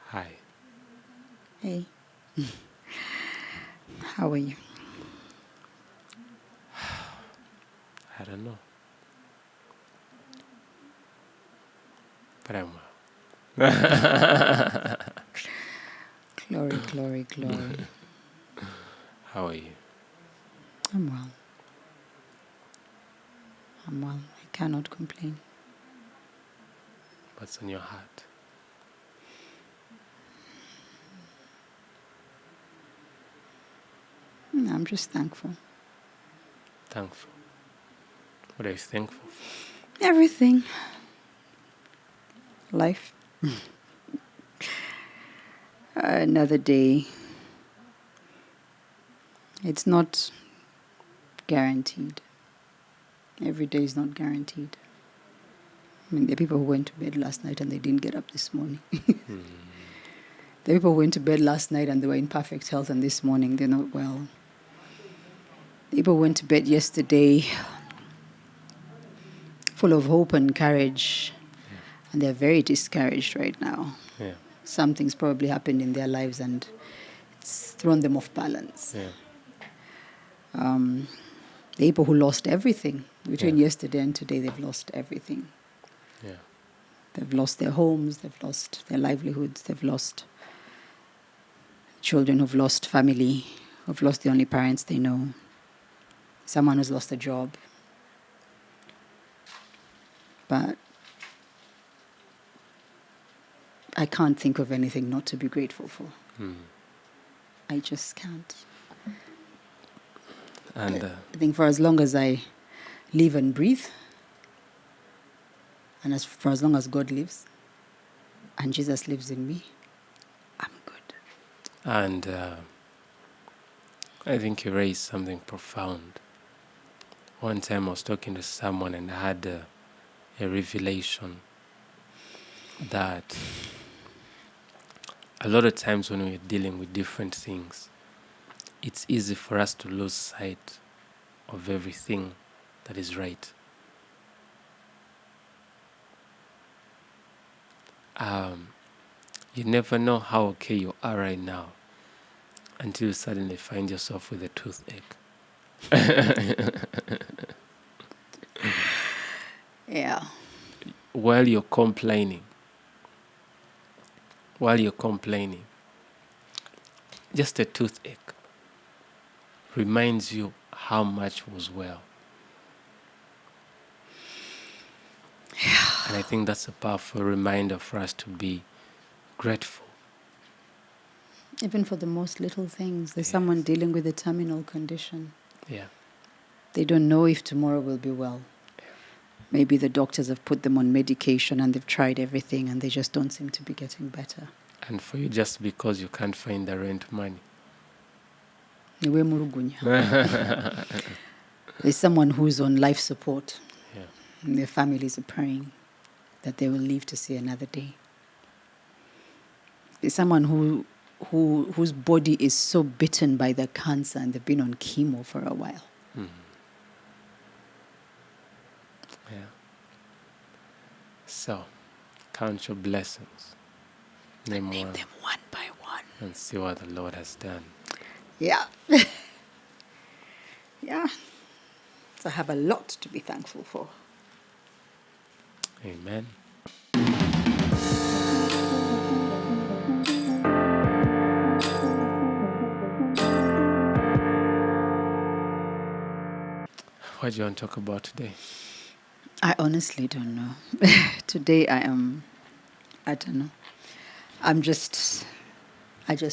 Hi. Hey. How are you? I don't know. But I'm well. Glory, glory, glory. How are you? I'm well. I'm well. I cannot complain. What's on your heart? I'm just thankful. Thankful. What are you thankful for? Everything. Life. Another day. It's not guaranteed. Every day is not guaranteed. I mean, there are people who went to bed last night and they didn't get up this morning. There are people who went to bed last night and they were in perfect health, and this morning they're not well. People went to bed yesterday full of hope and courage, and they're very discouraged right now. Yeah. Something's probably happened in their lives and it's thrown them off balance. Yeah. The people who lost everything between yesterday and today, they've lost everything. Yeah. They've lost their homes, they've lost their livelihoods, they've lost children who've lost family, who've lost the only parents they know, someone who's lost a job. But I can't think of anything not to be grateful for. I just can't. And I think for as long as I live and breathe, and for as long as God lives and Jesus lives in me, I'm good. I think you raised something profound. One time I was talking to someone and I had a revelation that a lot of times when we're dealing with different things, it's easy for us to lose sight of everything that is right. You never know how okay you are right now until you suddenly find yourself with a toothache. Yeah. While you're complaining, just a toothache reminds you how much was well. And I think that's a powerful reminder for us to be grateful. Even for the most little things. There's someone dealing with a terminal condition. Yeah. They don't know if tomorrow will be well. Maybe the doctors have put them on medication and they've tried everything and they just don't seem to be getting better. And for you, just because you can't find the rent money. There's someone who's on life support. Yeah. And their families are praying that they will live to see another day. There's someone whose body is so bitten by the cancer and they've been on chemo for a while. Yeah. So, count your blessings. Name them one by one. And see what the Lord has done. Yeah. Yeah. So I have a lot to be thankful for. Amen. What do you want to talk about today? I honestly don't know. Today I don't know. I just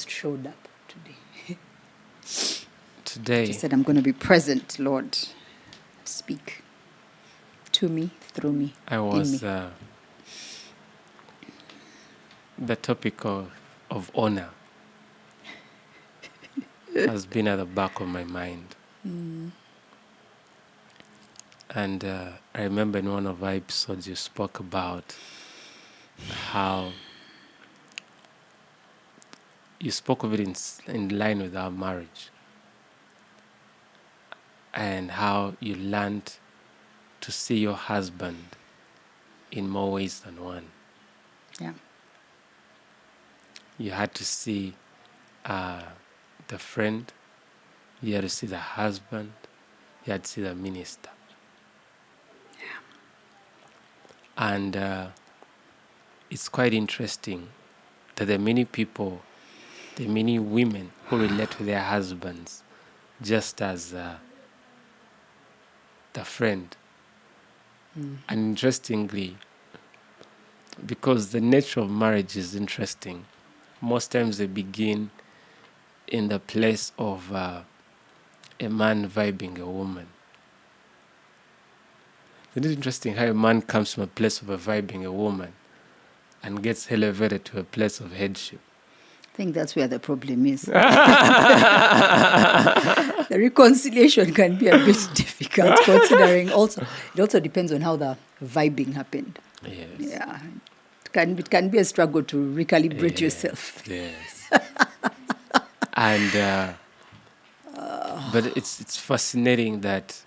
showed up today. Today, Just said, I'm going to be present, Lord. Speak to me, through me, I was the topic of honor has been at the back of my mind. And I remember in one of our episodes you spoke about how you spoke of it in line with our marriage and how you learned to see your husband in more ways than one. Yeah. You had to see the friend, you had to see the husband, you had to see the minister. And it's quite interesting that there are many people, there are many women who relate to their husbands just as the friend. And interestingly, because the nature of marriage is interesting, most times they begin in the place of a man vibing a woman. Isn't it interesting how a man comes from a place of a vibing a woman and gets elevated to a place of headship? I think that's where the problem is. The reconciliation can be a bit difficult, considering it also depends on how the vibing happened. Yes. Yeah, it can be a struggle to recalibrate yourself. Yes. And but it's fascinating that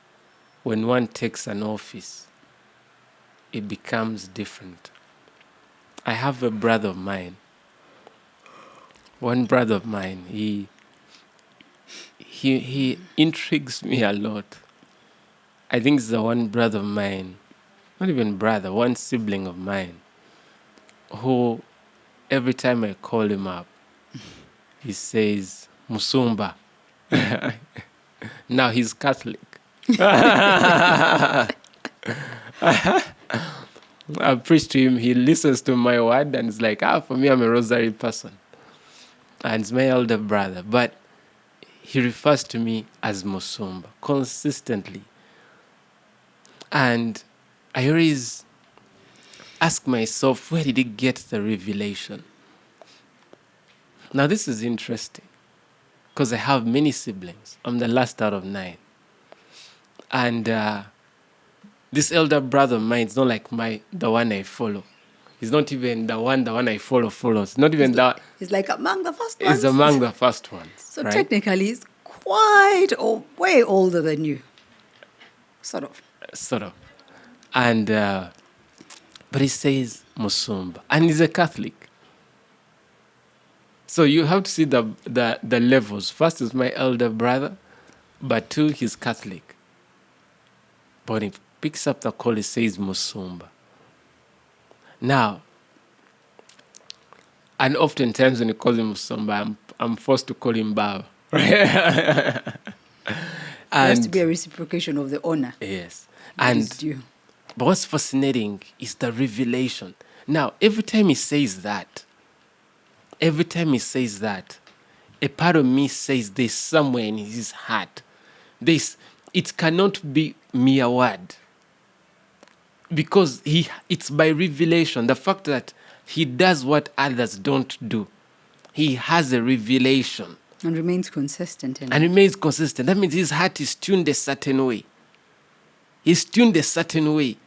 when one takes an office, it becomes different. I have a brother of mine. One brother of mine, he intrigues me a lot. I think it's the one brother of mine, not even brother, one sibling of mine, who every time I call him up, he says, Musumba. Now he's Catholic. I preach to him, he listens to my word and it's like, for me, I'm a rosary person. And it's my elder brother. But he refers to me as Musumba consistently. And I always ask myself, where did he get the revelation? Now, this is interesting because I have many siblings. I'm the last out of 9. And this elder brother of mine is not like the one I follow. He's not even the one I follow follows. Not even that. He's like among the first ones. He's among the first ones. So right? Technically, he's quite or way older than you. Sort of. And, but he says Musumba. And he's a Catholic. So you have to see the levels. First is my elder brother, but 2, he's Catholic. But when he picks up the call, he says Musumba. Now, and oftentimes when he calls him Musumba, I'm forced to call him Baba. There has to be a reciprocation of the honor. Yes. And but what's fascinating is the revelation. Now, every time he says that, a part of me says there's somewhere in his heart. It cannot be mere word. Because it's by revelation. The fact that he does what others don't do. He has a revelation. And remains consistent. That means his heart is tuned a certain way. He's tuned a certain way.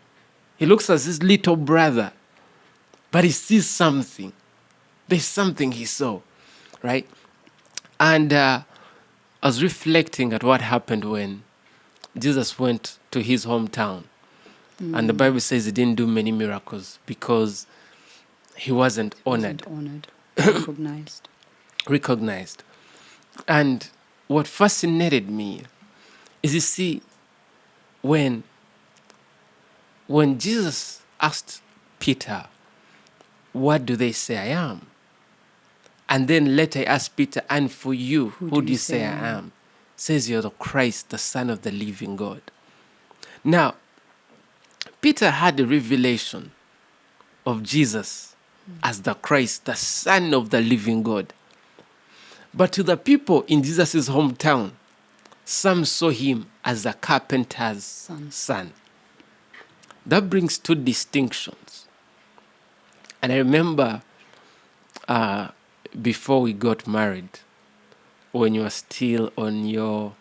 He looks at his little brother, but he sees something. There's something he saw, right? And I was reflecting at what happened when Jesus went to his hometown. And the Bible says he didn't do many miracles because he wasn't honored. Recognized. And what fascinated me is, you see, when Jesus asked Peter, what do they say I am? And then later he asked Peter, and for you, who do you say I am? Says you're the Christ, the Son of the living God. Now, Peter had a revelation of Jesus as the Christ, the Son of the living God. But to the people in Jesus' hometown, some saw him as the carpenter's son. That brings 2 distinctions. And I remember before we got married, when you were still on your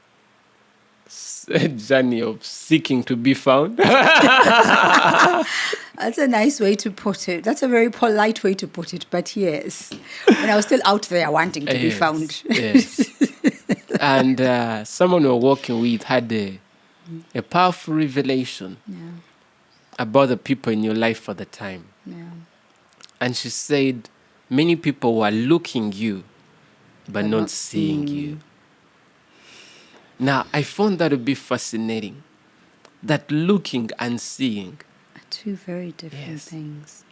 journey of seeking to be found. That's a nice way to put it. That's a very polite way to put it. But yes, when I was still out there wanting to be found. Yes. And someone we were working with had a powerful revelation about the people in your life at the time. Yeah. And she said, many people were looking you, but not seeing you. Now, I found that to be fascinating, that looking and seeing are two very different things.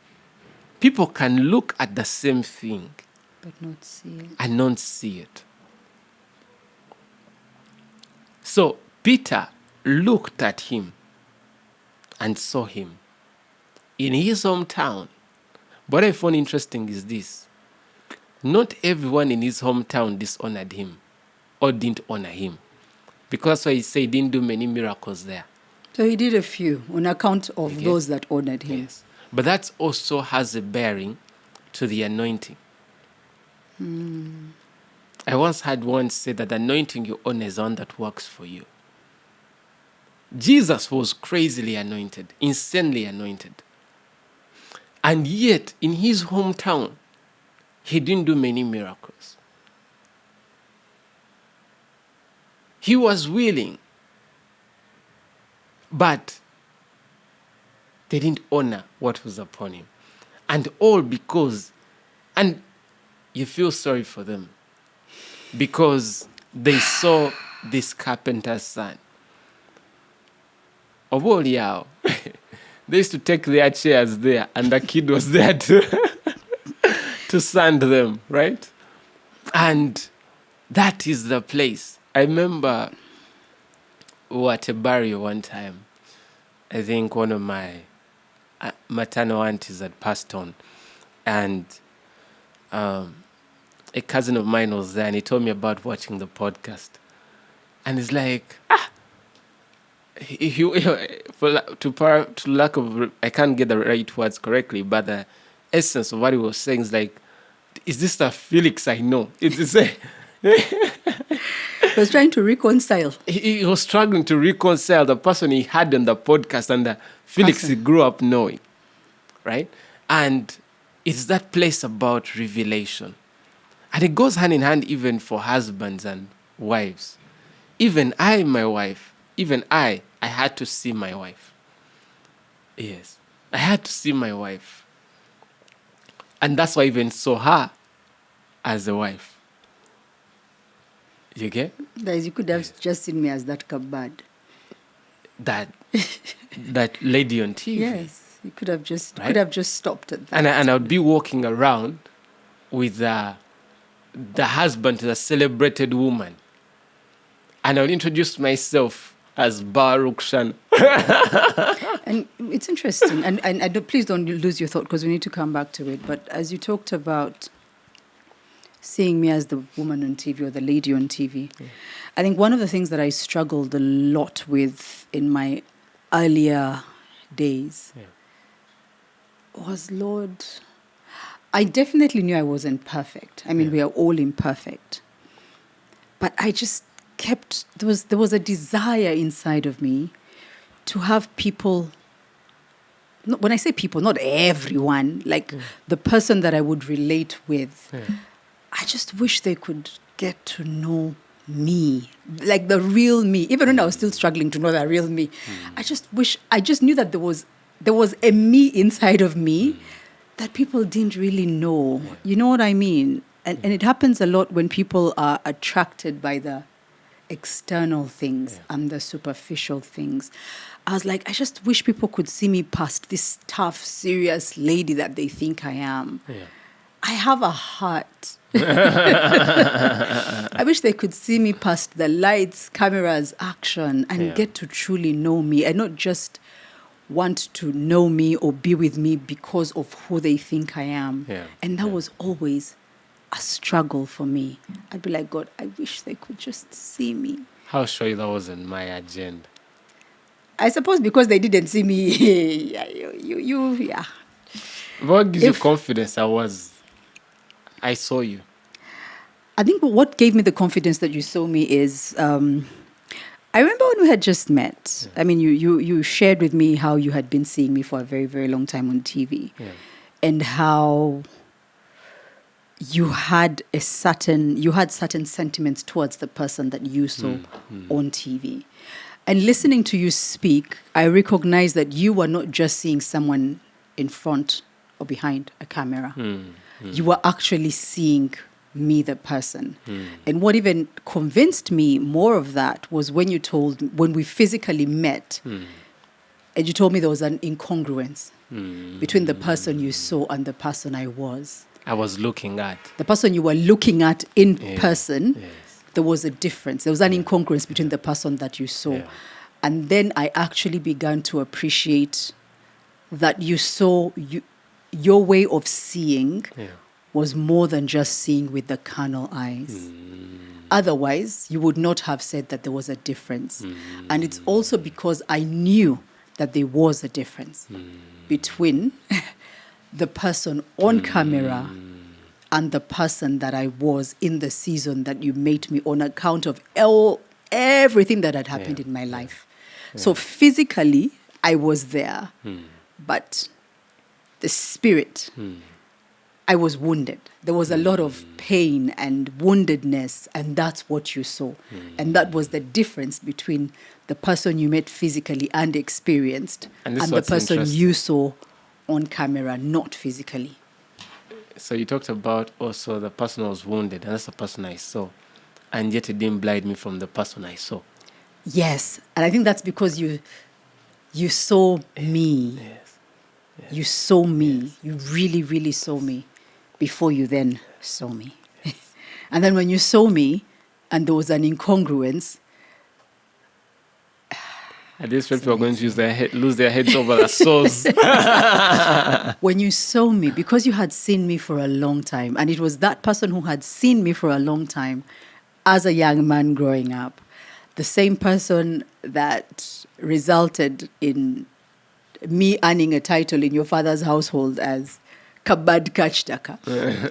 People can look at the same thing but not see it. And not see it. So Peter looked at him and saw him in his hometown. What I found interesting is this. Not everyone in his hometown dishonored him or didn't honor him. Because that's why he said he didn't do many miracles there. So he did a few on account of those that honored him. Yes. But that also has a bearing to the anointing. I once had one say that the anointing you honor is one that works for you. Jesus was crazily anointed, insanely anointed. And yet, in his hometown, he didn't do many miracles. He was willing, but they didn't honor what was upon him. And all because, and you feel sorry for them, because they saw this carpenter's son. Oboliao. They used to take their chairs there, and the kid was there to sand them, right? And that is the place. I remember we were at a burial one time. I think one of my maternal aunties had passed on. And a cousin of mine was there, and he told me about watching the podcast. And it's like, to lack of, I can't get the right words correctly, but the essence of what he was saying is like, is this the Felix I know? He was trying to reconcile. He was struggling to reconcile the person he had on the podcast and the Felix he grew up knowing, right? And it's that place about revelation. And it goes hand in hand even for husbands and wives. Even I, my wife, I had to see my wife. Yes, I had to see my wife. And that's why I even saw her as a wife. You get? Guys, you could have just seen me as that cupboard. That lady on TV. Yes, you could have just stopped at that. And I would be walking around with the husband to the celebrated woman. And I would introduce myself as Baruch Shan. And it's interesting. And please don't lose your thought, because we need to come back to it. But as you talked about seeing me as the woman on TV or the lady on TV, I think one of the things that I struggled a lot with in my earlier days was, Lord, I definitely knew I wasn't perfect. I mean, we are all imperfect. But I just there was a desire inside of me to have people, when I say people, not everyone, like the person that I would relate with. I just wish they could get to know me, like the real me, even when I was still struggling to know the real me. I just knew that there was a me inside of me that people didn't really know. You know what I mean? And it happens a lot when people are attracted by the external things and the superficial things. I was like, I just wish people could see me past this tough, serious lady that they think I am. I have a heart. I wish they could see me past the lights, cameras, action, and get to truly know me, and not just want to know me or be with me because of who they think I am. And that was always a struggle for me. I'd be like, God, I wish they could just see me. How sure that wasn't my agenda? I suppose because they didn't see me. What gives you confidence I saw you? I think what gave me the confidence that you saw me is, I remember when we had just met. I mean, you shared with me how you had been seeing me for a very, very long time on TV, and how you had certain sentiments towards the person that you saw on TV. And listening to you speak, I recognized that you were not just seeing someone in front or behind a camera. you were actually seeing me, the person. And what even convinced me more of that was when we physically met, and you told me there was an incongruence between the person you saw and the person I was. I was looking at. The person you were looking at in person, Yes. there was a difference. There was an incongruence between the person that you saw. Yeah. And then I actually began to appreciate that your way of seeing was more than just seeing with the carnal eyes. Otherwise, you would not have said that there was a difference. And it's also because I knew that there was a difference between the person on camera and the person that I was in the season that you made me on account of everything that had happened in my life. So physically, I was there, but the spirit, I was wounded. There was a lot of pain and woundedness, and that's what you saw. And that was the difference between the person you met physically and experienced and the person you saw on camera, not physically. So you talked about also the person was wounded, and that's the person I saw. And yet it didn't blind me from the person I saw. Yes. And I think that's because you saw me. Yes. You saw me. You really, really saw me before you then saw me. And then when you saw me and there was an incongruence. At this rate, people are going to lose their heads over the souls. When you saw me, because you had seen me for a long time, and it was that person who had seen me for a long time as a young man growing up, the same person that resulted in me earning a title in your father's household as Kabad Kachtaka.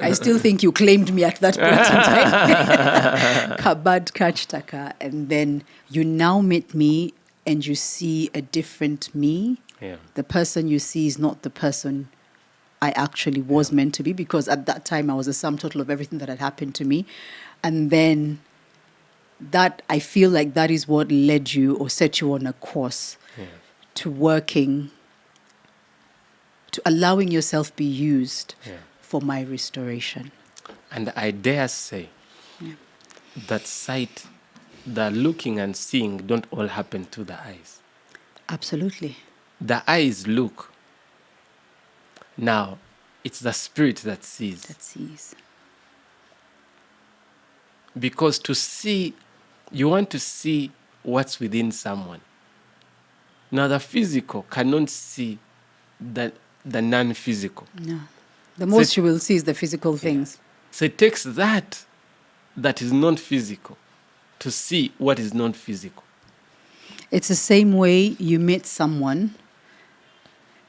I still think you claimed me at that point in time. Kabad Kachtaka. And then you now meet me and you see a different me. Yeah. The person you see is not the person I actually was meant to be, because at that time I was a sum total of everything that had happened to me. And then that, I feel like that is what led you or set you on a course to working, to allowing yourself be used for my restoration. And I dare say that sight, the looking and seeing don't all happen to the eyes. Absolutely. The eyes look. Now, it's the spirit that sees. That sees. Because to see, you want to see what's within someone. Now, the physical cannot see the non-physical. No. The most you will see is the physical things. So it takes that is non-physical to see what is non-physical. It's the same way you meet someone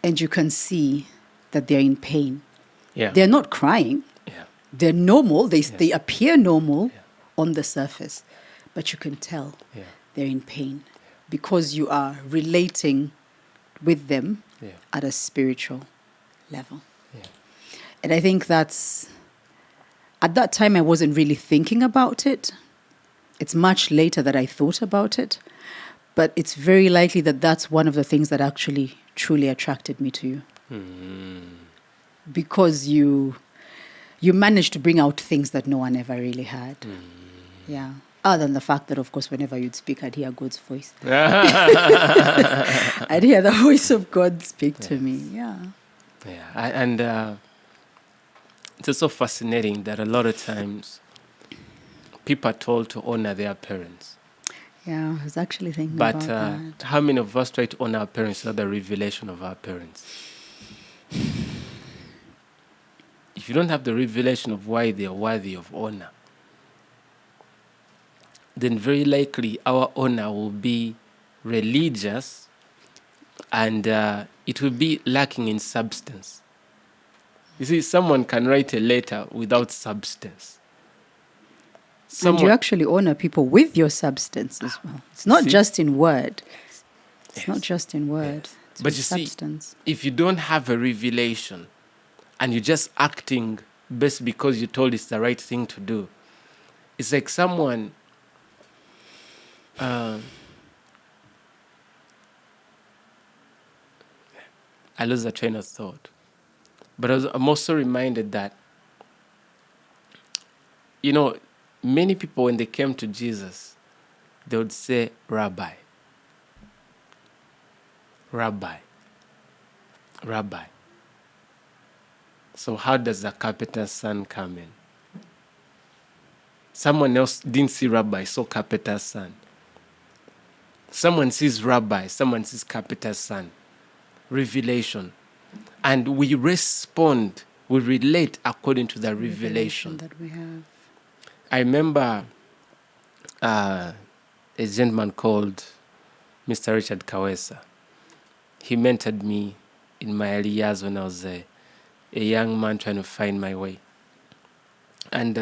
and you can see that they're in pain. Yeah. They're not crying. Yeah. They're normal. They appear normal on the surface, but you can tell they're in pain because you are relating with them at a spiritual level. Yeah. And I think that's, at that time I wasn't really thinking about it. It's much later that I thought about it, but it's very likely that that's one of the things that actually truly attracted me to you. Because you managed to bring out things that no one ever really had. Yeah. Other than the fact that, of course, whenever you'd speak, I'd hear God's voice. I'd hear the voice of God speak to me. Yeah. Yeah. And it's also fascinating that a lot of times people are told to honor their parents. Yeah, I was actually thinking about that. But how many of us try to honor our parents without the revelation of our parents? If you don't have the revelation of why they are worthy of honor, then very likely our honor will be religious and it will be lacking in substance. You see, someone can write a letter without substance. And you actually honor people with your substance as well. It's not just in word. It's not just in word. It's but you substance. See, if you don't have a revelation and you're just acting best because you're told it's the right thing to do, it's like someone... I lose the train of thought. But I'm also reminded that many people, when they came to Jesus, they would say, Rabbi, Rabbi, Rabbi. So how does the carpenter's son come in? Someone else didn't see Rabbi, saw carpenter's son. Someone sees Rabbi, someone sees carpenter's son. Revelation. And we respond, we relate according to the revelation that we have. I remember a gentleman called Mr. Richard Kawesa. He mentored me in my early years when I was a young man trying to find my way. And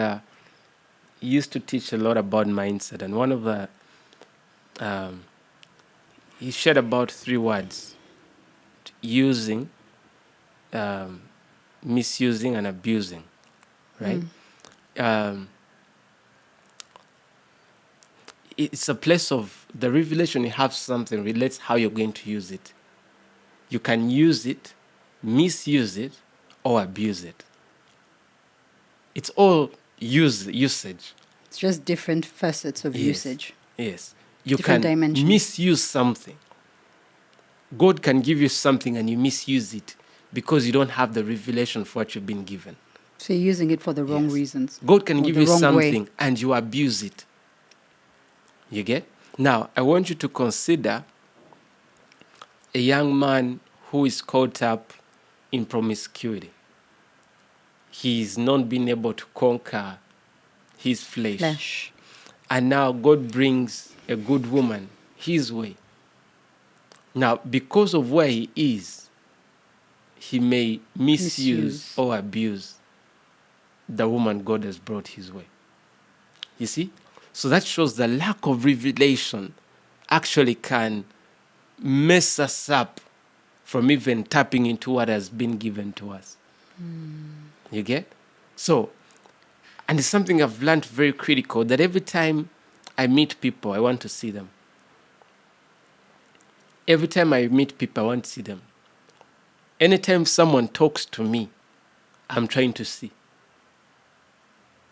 he used to teach a lot about mindset. And one of the, he shared about 3 words: using, misusing, and abusing, right? It's a place of the revelation. You have something relates how you're going to use it. You can use it, misuse it, or abuse it. It's all usage. It's just different facets of usage. Yes. You Different can dimensions. misuse something. God can give you something and you misuse it because you don't have the revelation for what you've been given. So you're using it for the wrong reasons. God can or give the you wrong something way. and you abuse it. You get? Now, I want you to consider a young man who is caught up in promiscuity. He's not been able to conquer his flesh. And now God brings a good woman his way. Now, because of where he is, he may misuse or abuse the woman God has brought his way. You see? So that shows the lack of revelation actually can mess us up from even tapping into what has been given to us. You get? So, and it's something I've learned very critical, that every time I meet people, I want to see them. Every time I meet people, I want to see them. Anytime someone talks to me, I'm trying to see.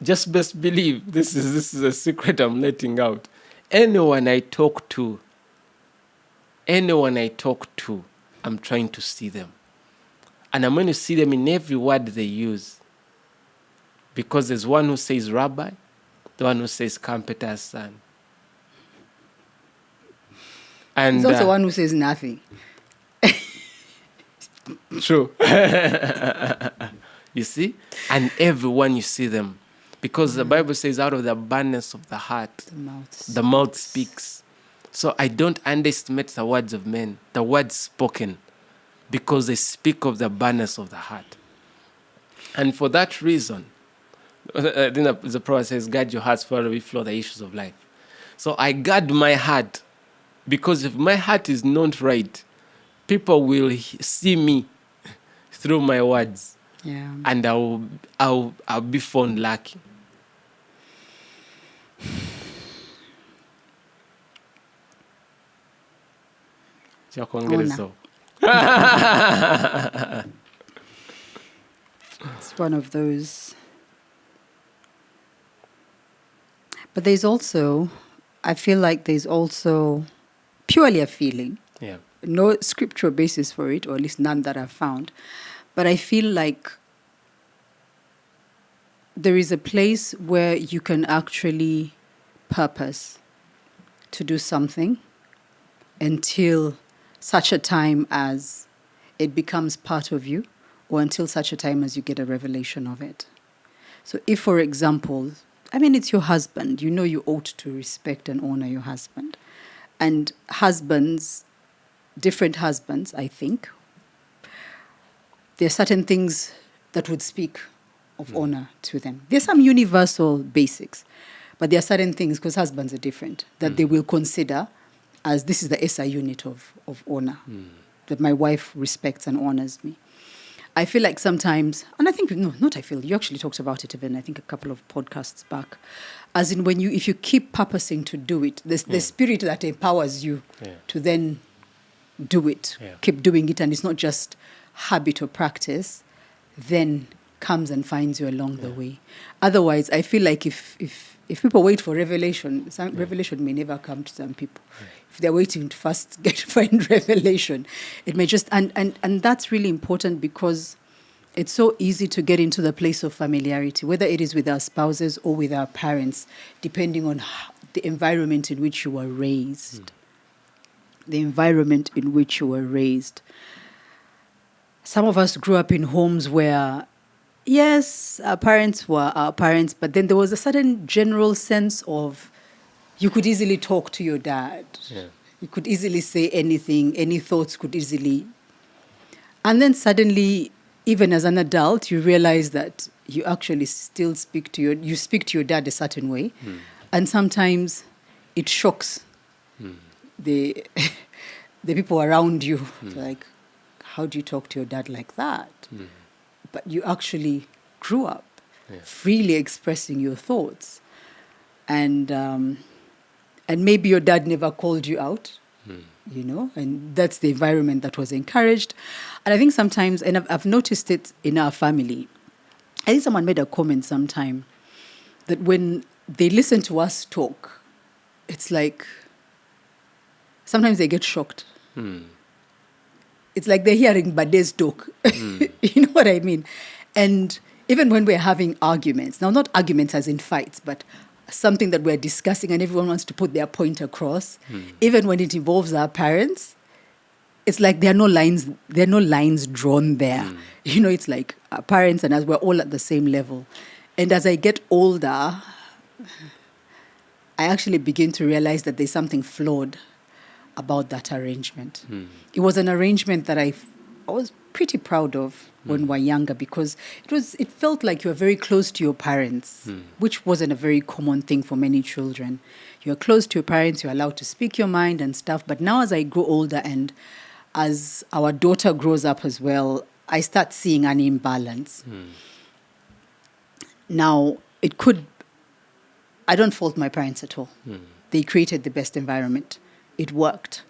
Just best believe, this is a secret I'm letting out. Anyone I talk to, I'm trying to see them. And I'm going to see them in every word they use. Because there's one who says Rabbi, the one who says carpenter's son. And There's also one who says nothing. True. You see? And everyone you see them. Because the Bible says out of the abundance of the heart, the mouth speaks. So I don't underestimate the words of men, the words spoken, because they speak of the abundance of the heart. And for that reason, I think the proverb says, guard your hearts, for out of it flow the issues of life. So I guard my heart, because if my heart is not right, people will see me through my words. Yeah. And I'll be found lacking. It's one of those. But there's also, I feel like there's also purely a feeling. Yeah. No scriptural basis for it, or at least none that I've found. But I feel like there is a place where you can actually purpose to do something until such a time as it becomes part of you, or until such a time as you get a revelation of it. So if, for example, it's your husband, you ought to respect and honor your husband. And husbands, different husbands, I think, there are certain things that would speak of honor to them. There's some universal basics, but there are certain things, because husbands are different, that they will consider as this is the SI unit of honor, that my wife respects and honors me. I feel like sometimes, and I think, you actually talked about it even, I think, a couple of podcasts back, as in if you keep purposing to do it, the spirit that empowers you to then do it, keep doing it, and it's not just habit or practice, then comes and finds you along the way. Otherwise, I feel like if people wait for revelation, revelation may never come to some people. If they're waiting to first find revelation, it may just and that's really important, because it's so easy to get into the place of familiarity, whether it is with our spouses or with our parents, depending on the environment in which you were raised. The environment in which you were raised. Some of us grew up in homes where, yes, our parents were our parents, but then there was a certain general sense of you could easily talk to your dad. Yeah. You could easily say anything, any thoughts could easily. And then suddenly, even as an adult, you realize that you actually still speak to your dad a certain way. And sometimes it shocks the people around you. Like, how do you talk to your dad like that? But you actually grew up freely expressing your thoughts. And maybe your dad never called you out, and that's the environment that was encouraged. And I think sometimes, and I've noticed it in our family, I think someone made a comment sometime that when they listen to us talk, it's like sometimes they get shocked. It's like they're hearing Bade's talk. You know what I mean? And even when we're having arguments, now not arguments as in fights, but something that we're discussing and everyone wants to put their point across, even when it involves our parents, it's like there are no lines drawn there. It's like our parents and us, we're all at the same level. And as I get older, I actually begin to realize that there's something flawed about that arrangement. It was an arrangement that I was pretty proud of when we were younger, because it felt like you were very close to your parents, which wasn't a very common thing for many children. You're close to your parents, you're allowed to speak your mind and stuff. But now as I grow older and as our daughter grows up as well, I start seeing an imbalance. Now, I don't fault my parents at all. They created the best environment. It worked.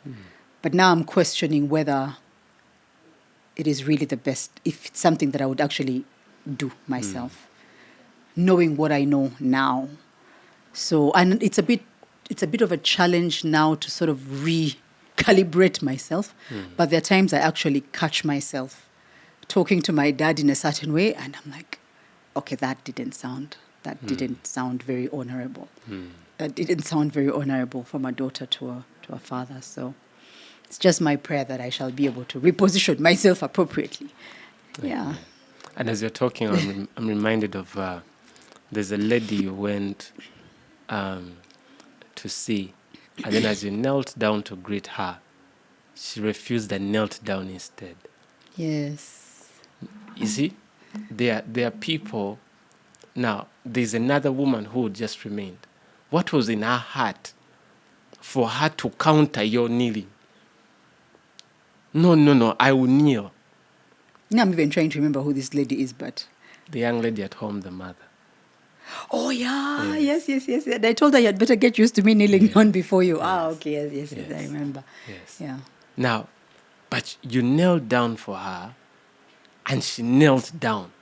But now I'm questioning whether it is really the best, if it's something that I would actually do myself, knowing what I know now. So, and it's a bit of a challenge now to sort of recalibrate myself. But there are times I actually catch myself talking to my dad in a certain way, and I'm like, okay, that didn't sound very honorable. That didn't sound very honorable from a daughter to a father. So it's just my prayer that I shall be able to reposition myself appropriately. Yeah. And as you're talking, I'm reminded of there's a lady you went to see, and then as you knelt down to greet her, she refused and knelt down instead. Yes. You see, there are people. Now, there's another woman who just remained. What was in her heart for her to counter your kneeling? No, I will kneel. Now I'm even trying to remember who this lady is, but... The young lady at home, the mother. Oh, yeah. Yes. And I told her, you'd better get used to me kneeling down before you. Yes. Ah, okay, yes, I remember. Yes. Yeah. Now, but you knelt down for her, and she knelt down.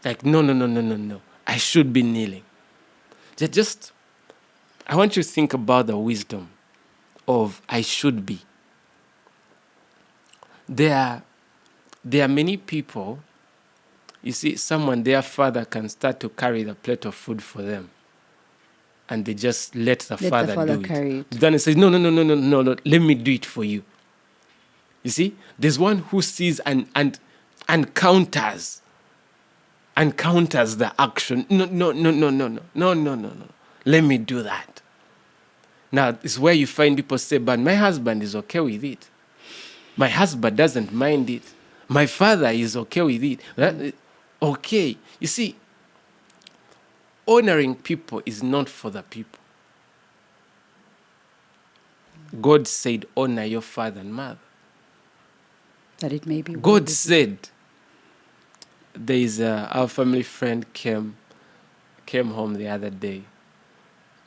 Like, no. I should be kneeling. I want you to think about the wisdom of I should be. There are many people, you see, their father can start to carry the plate of food for them, and they just let the father do carry it. Then he says, no, let me do it for you. You see, there's one who sees and counters the action. No. Let me do that. Now, it's where you find people say, but my husband is okay with it. My husband doesn't mind it. My father is okay with it. Okay. You see, honoring people is not for the people. God said, honor your father and mother. That it may be. God said, there is our family friend came home the other day,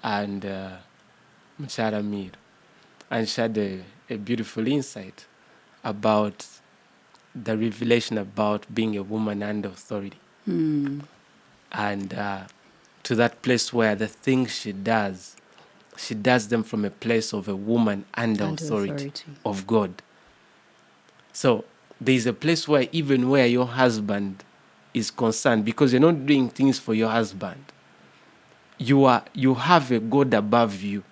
and Mchara Mir, and she had a beautiful insight about the revelation about being a woman under authority. And to that place where the things she does them from a place of a woman under authority of God. So there's a place where even where your husband is concerned, because you're not doing things for your husband, you have a God above you.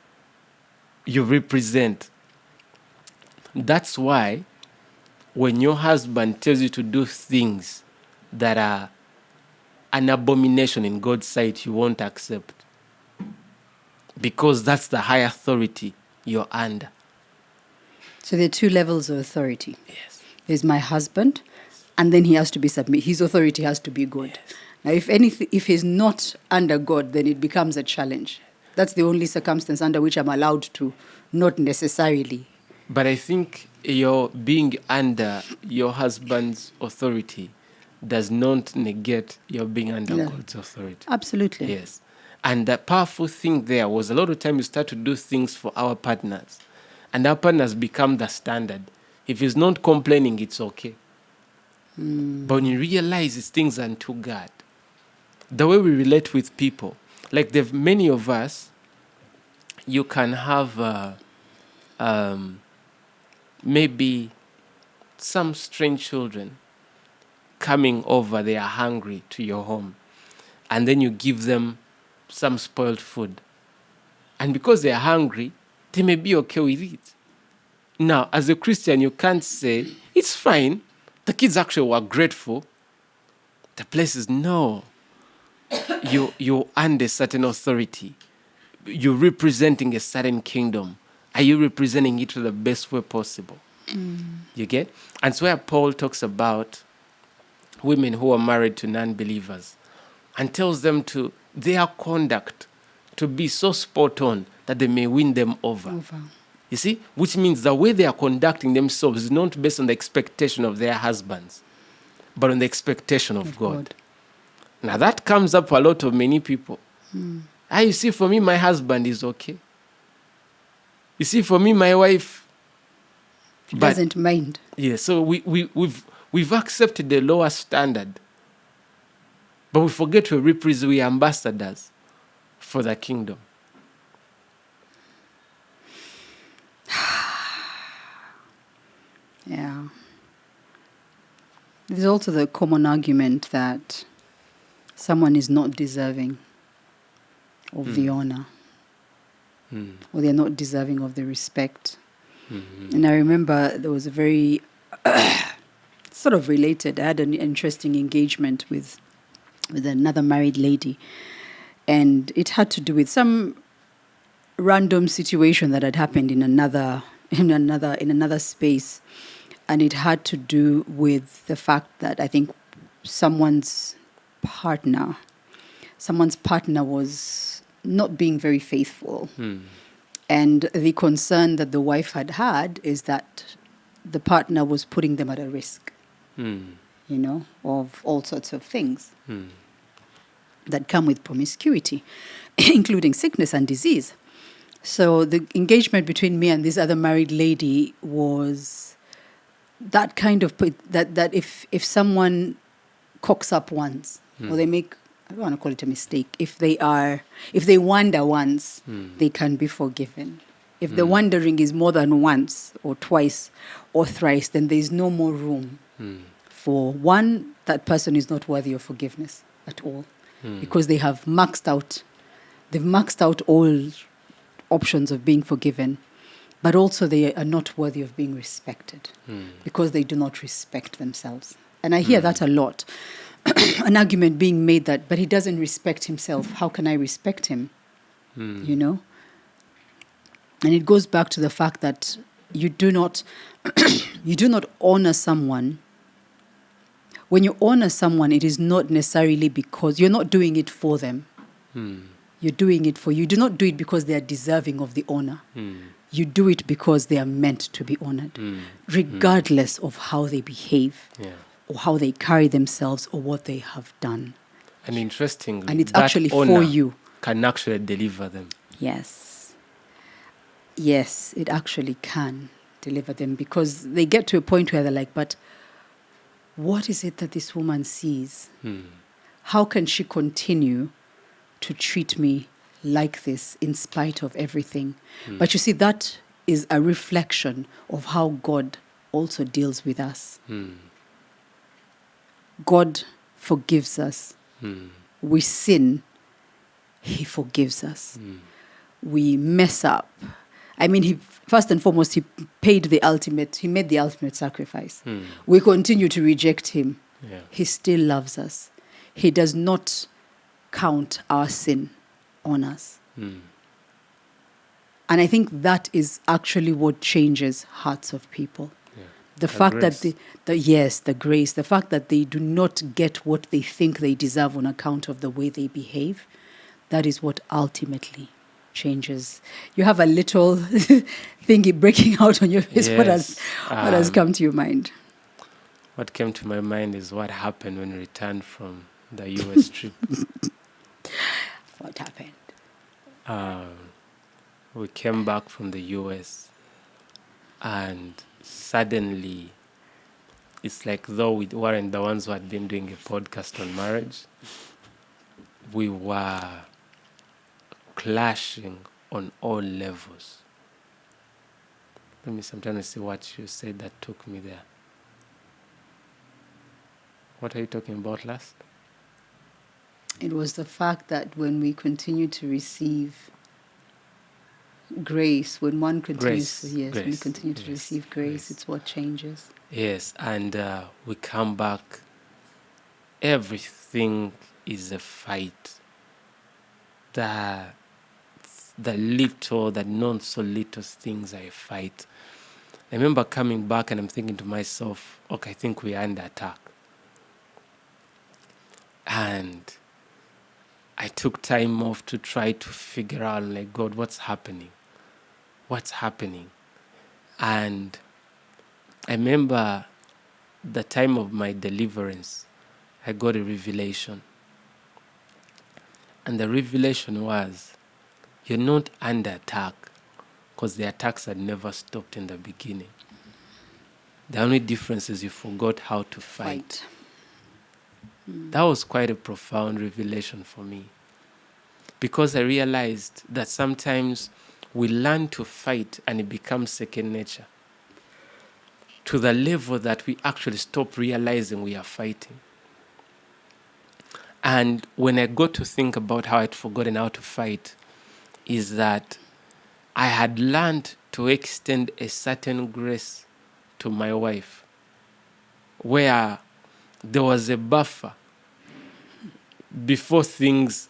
You represent. That's why when your husband tells you to do things that are an abomination in God's sight, you won't accept. Because that's the high authority you're under. So there are two levels of authority. Yes. There's my husband, and then he has to be submitted. His authority has to be good. Yes. Now, if he's not under God, then it becomes a challenge. That's the only circumstance under which I'm allowed to, not necessarily. But I think your being under your husband's authority does not negate your being under God's authority. Absolutely. Yes. And the powerful thing there was a lot of time we start to do things for our partners. And our partners become the standard. If he's not complaining, it's okay. But when you realize it's things unto God, the way we relate with people, like many of us, you can have maybe some strange children coming over, they are hungry to your home, and then you give them some spoiled food. And because they are hungry, they may be okay with it. Now, as a Christian, you can't say, it's fine. The kids actually were grateful. The place is, no. You're under certain authority. You're representing a certain kingdom. Are you representing it to the best way possible? You get? And so where Paul talks about women who are married to non-believers and tells them to their conduct to be so spot on that they may win them over. You see? Which means the way they are conducting themselves is not based on the expectation of their husbands, but on the expectation of God. Now that comes up a lot of many people. You see, for me, my husband is okay. You see, for me, my wife doesn't mind. Yeah, so we've accepted the lower standard, but we forget we are ambassadors for the kingdom. Yeah. There's also the common argument that someone is not deserving of the honor, or they're not deserving of the respect. And I remember there was a very sort of related, I had an interesting engagement with another married lady, and it had to do with some random situation that had happened in another space. And it had to do with the fact that I think someone's partner was not being very faithful. And the concern that the wife had is that the partner was putting them at a risk, of all sorts of things that come with promiscuity, including sickness and disease. So the engagement between me and this other married lady was that kind of that if someone cocks up once, or they make, I don't want to call it a mistake, if they wander once, they can be forgiven. If the wandering is more than once or twice or thrice, then there is no more room for one, that person is not worthy of forgiveness at all, because they have maxed out all options of being forgiven. But also they are not worthy of being respected because they do not respect themselves. And I hear that a lot. An argument being made that, but he doesn't respect himself. How can I respect him? And it goes back to the fact that you do not honor someone. When you honor someone, it is not necessarily because you're not doing it for them. You're doing it for you. You do not do it because they are deserving of the honor. You do it because they are meant to be honored, regardless of how they behave, or how they carry themselves, or what they have done. And interestingly, and it's actually for you. Can actually deliver them. Yes, it actually can deliver them, because they get to a point where they're like, but what is it that this woman sees how can she continue to treat me like this in spite of everything? But you see, that is a reflection of how God also deals with us. God forgives us. We sin, he forgives us. We mess up. I mean, he first and foremost, he made the ultimate sacrifice. We continue to reject him. Yeah. He still loves us. He does not count our sin on us. And I think that is actually what changes hearts of people. Yeah. The fact grace. that the grace, the fact that they do not get what they think they deserve on account of the way they behave, that is what ultimately changes. You have a little thingy breaking out on your face. Yes. What has come to your mind? What came to my mind is what happened when we returned from the US trip. What happened? We came back from the US, and suddenly it's like though we weren't the ones who had been doing a podcast on marriage, we were clashing on all levels. Let me sometimes see what you said that took me there. What are you talking about last? It was the fact that when we continue to receive grace, when one continues when we continue to receive grace, it's what changes. Yes, and we come back, everything is a fight. The not so little things are a fight. I remember coming back and I'm thinking to myself, okay, I think we're under attack. And I took time off to try to figure out, like, God, what's happening? What's happening? And I remember the time of my deliverance, I got a revelation. And the revelation was, you're not under attack, because the attacks had never stopped in the beginning. The only difference is you forgot how to fight. That was quite a profound revelation for me, because I realized that sometimes we learn to fight and it becomes second nature, to the level that we actually stop realizing we are fighting. And when I got to think about how I'd forgotten how to fight, is that I had learned to extend a certain grace to my wife, where there was a buffer before things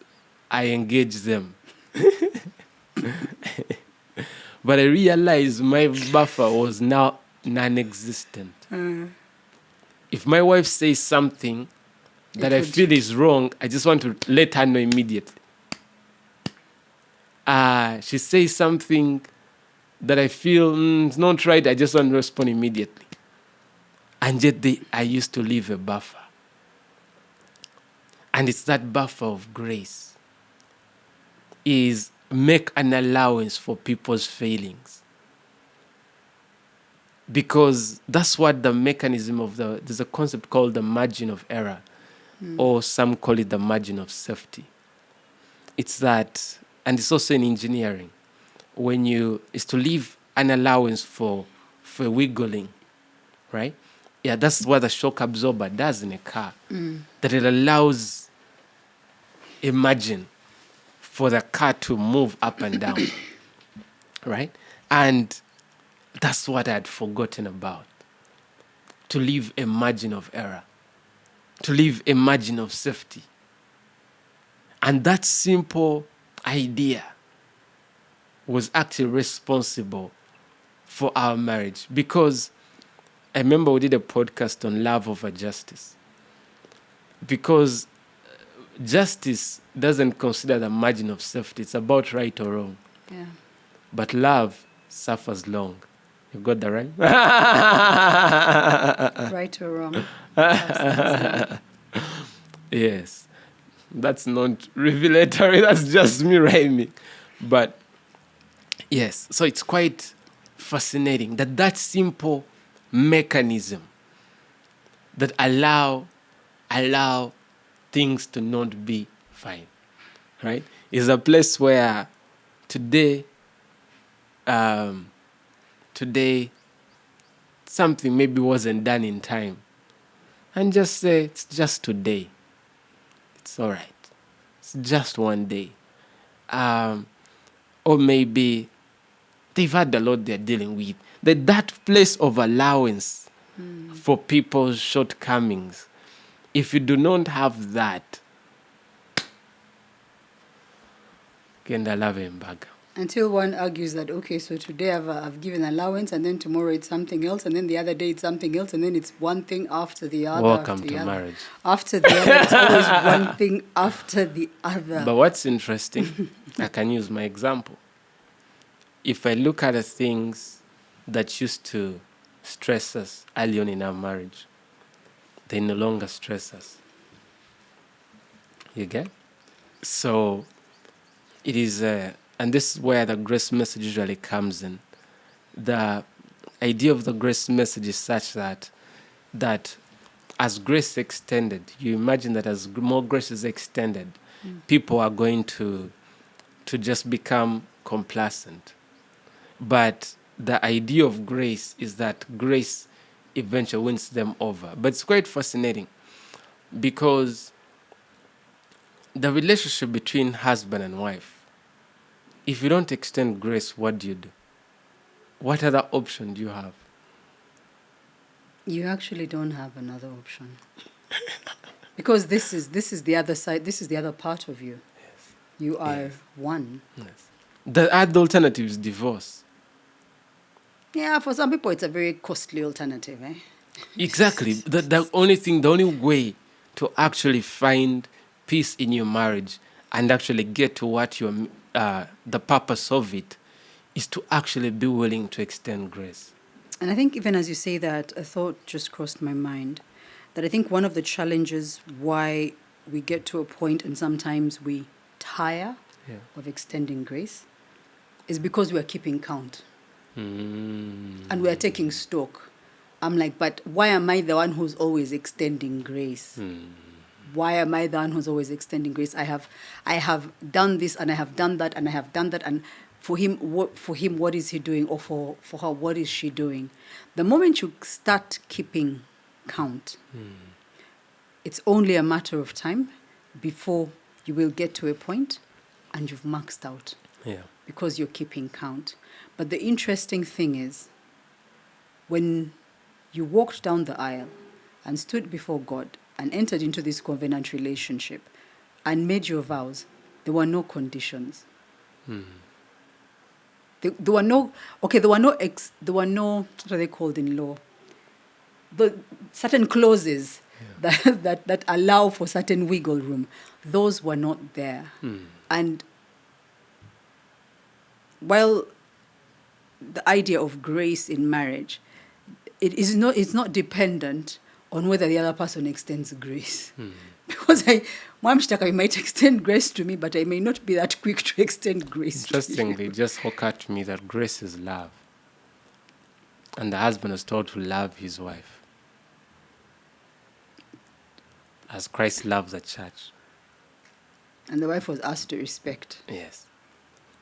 I engage them. But I realized my buffer was now non-existent. If my wife says something that I feel is wrong, I just want to let her know immediately. She says something that I feel is not right, I just want to respond immediately. And yet I used to leave a buffer. And it's that buffer of grace, is make an allowance for people's failings. Because that's what the mechanism of there's a concept called the margin of error, or some call it the margin of safety. It's that, and it's also in engineering, is to leave an allowance for wiggling, right? Yeah, that's what the shock absorber does in a car. That it allows a margin for the car to move up and down, right? And that's what I had forgotten about. To leave a margin of error, to leave a margin of safety. And that simple idea was actually responsible for our marriage, because I remember we did a podcast on love over justice, because justice doesn't consider the margin of safety. It's about right or wrong. Yeah. But love suffers long. You got that right? Right or wrong. Yes. That's not revelatory. That's just me rhyming. But yes, so it's quite fascinating that simple mechanism that allow things to not be fine, right? It's a place where today something maybe wasn't done in time, and just say it's just today. It's all right. It's just one day. Or maybe they've had a lot they're dealing with. That place of allowance for people's shortcomings, if you do not have that, genda love embaga. Until one argues that, okay, so today I've given allowance, and then tomorrow it's something else, and then the other day it's something else, and then it's one thing after the other. Welcome to marriage. After the other, it's always one thing after the other. But what's interesting, I can use my example. If I look at the things that used to stress us early on in our marriage, they no longer stress us. You get? So it is... and this is where the grace message usually comes in. The idea of the grace message is such that as grace extended, you imagine that as more grace is extended, people are going to just become complacent. But the idea of grace is that grace eventually wins them over. But it's quite fascinating because the relationship between husband and wife, if you don't extend grace, what do you do? What other option do you have? You actually don't have another option. Because this is the other side, this is the other part of you. Yes. You are one. Yes. The other alternative is divorce. Yeah, for some people it's a very costly alternative, eh? Exactly. The only way to actually find peace in your marriage and actually get to what the purpose of it is to actually be willing to extend grace. And I think even as you say that, a thought just crossed my mind that I think one of the challenges why we get to a point and sometimes we tire of extending grace is because we are keeping count. And we are taking stock. I'm like, but why am I the one who's always extending grace? Why am I the one who's always extending grace? I have done this and I have done that and I have done that, and for him what is he doing, or for her what is she doing? The moment you start keeping count, it's only a matter of time before you will get to a point and you've maxed out. Yeah. Because you're keeping count. But the interesting thing is, when you walked down the aisle and stood before God and entered into this covenant relationship and made your vows, there were no conditions. There were no, what are they called in law? The certain clauses that allow for certain wiggle room. Those were not there. And while the idea of grace in marriage, it's not dependent on whether the other person extends grace. Because I might extend grace to me, but I may not be that quick to extend grace. Interestingly, it just occurred to me that grace is love. And the husband is told to love his wife as Christ loves the church. And the wife was asked to respect. Yes.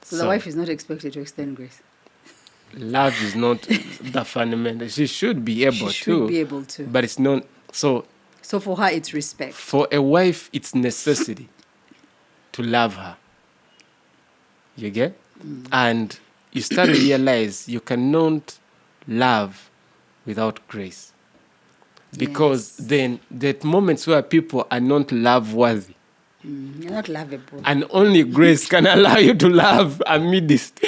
So the wife is not expected to extend grace. Love is not the fundamental. She should be able to. She should be able to. But it's not. So for her, it's respect. For a wife, it's necessity to love her. You get? And you start to realize you cannot love without grace. Because then there are moments where people are not love-worthy. You're not lovable. And only grace can allow you to love amidst.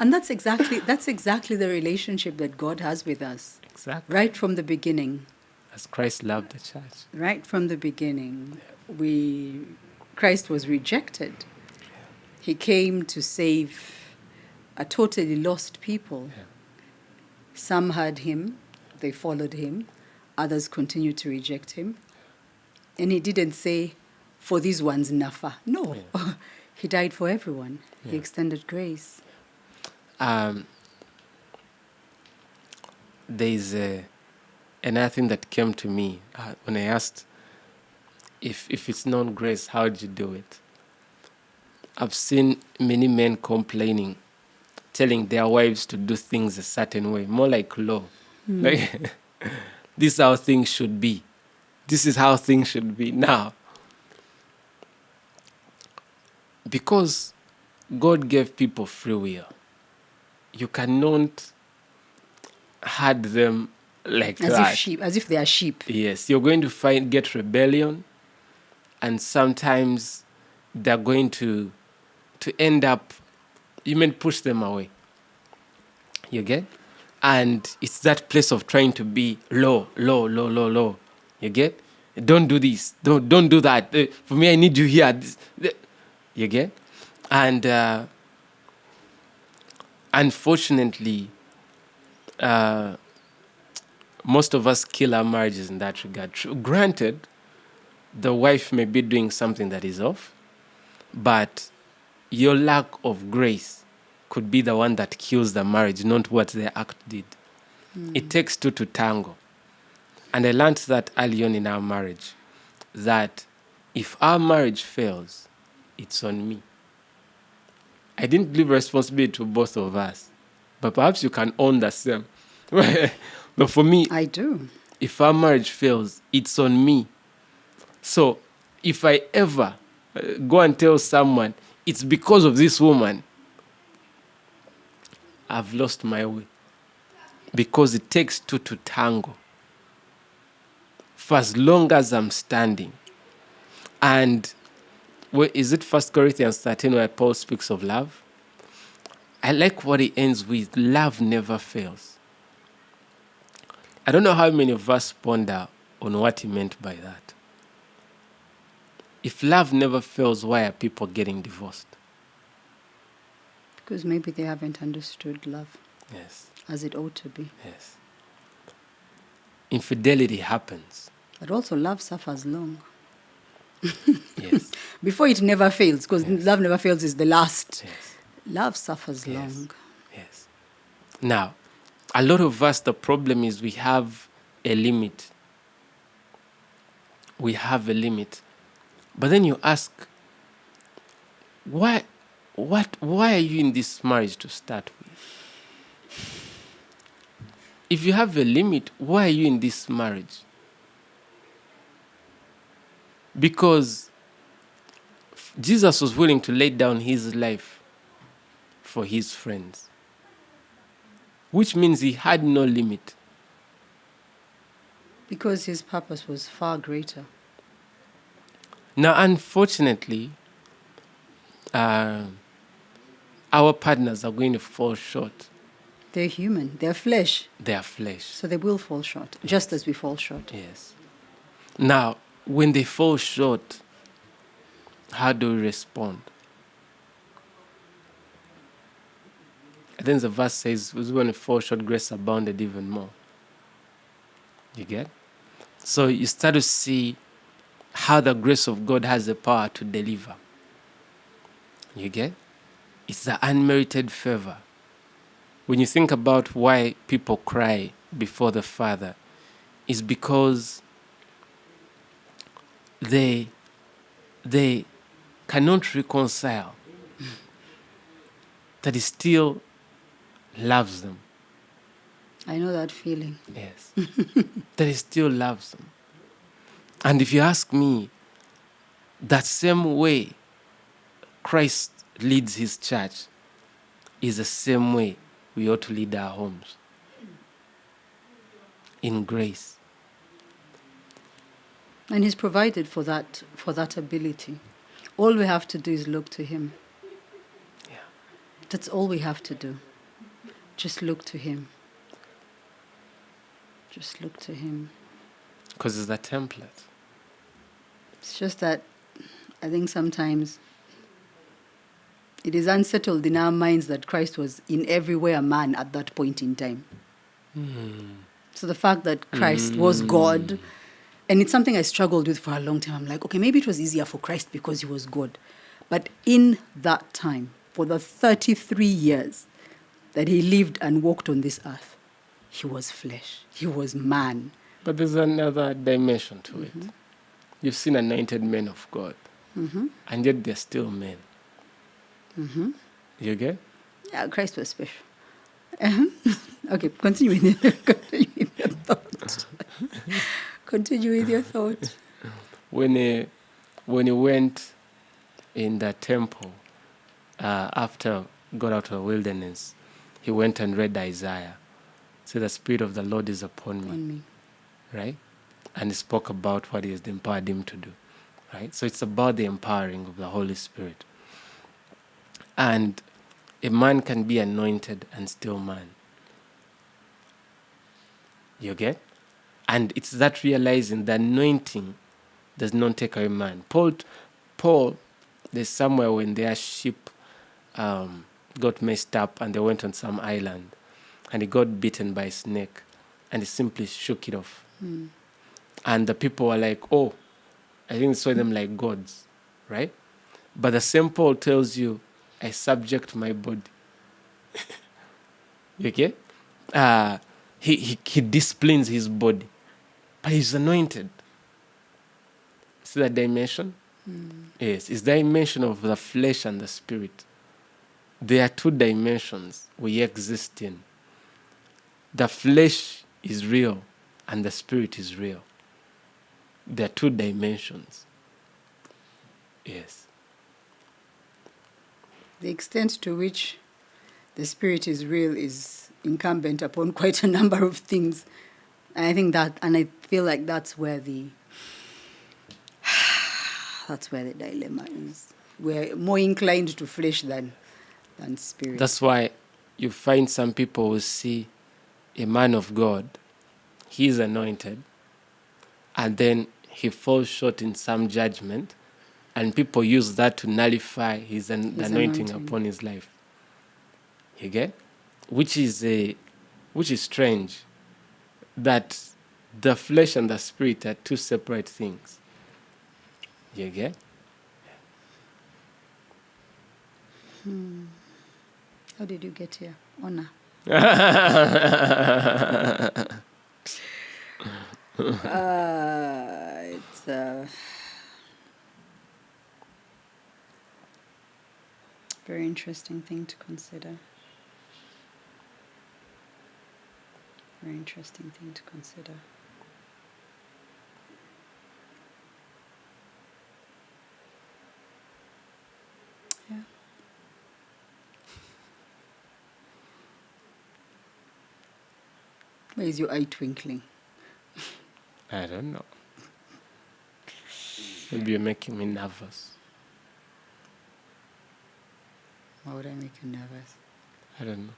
And that's exactly the relationship that God has with us. Exactly. Right from the beginning. As Christ loved the church. Right from the beginning. Christ was rejected. He came to save a totally lost people. Yeah. Some had him, they followed him. Others continued to reject him. And he didn't say, for these ones, nafa. No. Yeah. He died for everyone. Yeah. He extended grace. There's another thing that came to me when I asked, if it's not grace, how do you do it? I've seen many men complaining, telling their wives to do things a certain way, more like law. Like, this is how things should be. This is how things should be. Now, because God gave people free will, you cannot herd them like As that. if sheep, as if they are sheep. Yes, you're going to get rebellion, and sometimes they're going to end up, you may push them away. You get? And it's that place of trying to be low. You get? Don't do this. Don't do that. For me, I need you here. You get? And unfortunately, most of us kill our marriages in that regard. Granted, the wife may be doing something that is off, but your lack of grace could be the one that kills the marriage, not what the act did. It takes two to tango. And I learned that early on in our marriage, that if our marriage fails, it's on me. I didn't leave responsibility to both of us, but perhaps you can own the same. But for me, I do. if our marriage fails, it's on me. So if I ever go and tell someone, it's because of this woman, I've lost my way. Because it takes two to tango. For as long as I'm standing. And is it 1 Corinthians 13 where Paul speaks of love? I like what he ends with. Love never fails. I don't know how many of us ponder on what he meant by that. If love never fails, why are people getting divorced? Because maybe they haven't understood love. Yes. As it ought to be. Yes. Infidelity happens. But also love suffers long. Yes. Before it never fails, because love never fails is the last. Yes. Love suffers long. Yes. Now, a lot of us, the problem is we have a limit. We have a limit. But then you ask, why are you in this marriage to start with? If you have a limit, why are you in this marriage? Because Jesus was willing to lay down his life for his friends, which means he had no limit. Because his purpose was far greater. Now, unfortunately, our partners are going to fall short. They're human. They're flesh. They are flesh. So they will fall short, just as we fall short. Yes. Now, when they fall short, how do we respond? And then the verse says, when we fall short, grace abounded even more. You get? So you start to see how the grace of God has the power to deliver. You get? It's the unmerited favor. When you think about why people cry before the Father, it's because they cannot reconcile that he still loves them. I know that feeling. Yes. That he still loves them. And if you ask me, that same way Christ leads his church is the same way we ought to lead our homes. In grace. And he's provided for that ability. All we have to do is look to him. Yeah. That's all we have to do. Just look to him. Just look to him. Because it's the template. It's just that I think sometimes it is unsettled in our minds that Christ was in every way a man at that point in time. So the fact that Christ was God, and it's something I struggled with for a long time. I'm like, okay, maybe it was easier for Christ because he was God. But in that time, for the 33 years that he lived and walked on this earth, he was flesh. He was man. But there's another dimension to it. You've seen anointed men of God, and yet they're still men. You get? Yeah, Christ was special. Okay, continue with your thought. Continue with your thought. When he went in the temple after got out of the wilderness, he went and read Isaiah. So the Spirit of the Lord is upon me. On me. Right? And he spoke about what he has empowered him to do. Right? So it's about the empowering of the Holy Spirit. And a man can be anointed and still man. You get? And it's that realizing the anointing does not take away man. Paul, there's somewhere when their ship got messed up and they went on some island and he got bitten by a snake and he simply shook it off. And the people were like, oh, I think saw them like gods, right? But the same Paul tells you, I subject my body. You okay? He disciplines his body, but he's anointed. See that dimension? Yes, it's the dimension of the flesh and the spirit. There are two dimensions we exist in. The flesh is real and the spirit is real. There are two dimensions. Yes. The extent to which the spirit is real is incumbent upon quite a number of things. And I think that, and I feel like that's where the dilemma is. We're more inclined to flesh than spirit. That's why you find some people who see a man of God, he is anointed, and then he falls short in some judgment, and people use that to nullify his anointing upon his life. You get? Which is strange, that the flesh and the spirit are two separate things. You get? How did you get here? Honor. It's a very interesting thing to consider. Very interesting thing to consider. Yeah. Why is your eye twinkling? I don't know. Maybe you're making me nervous. Why would I make you nervous? I don't know.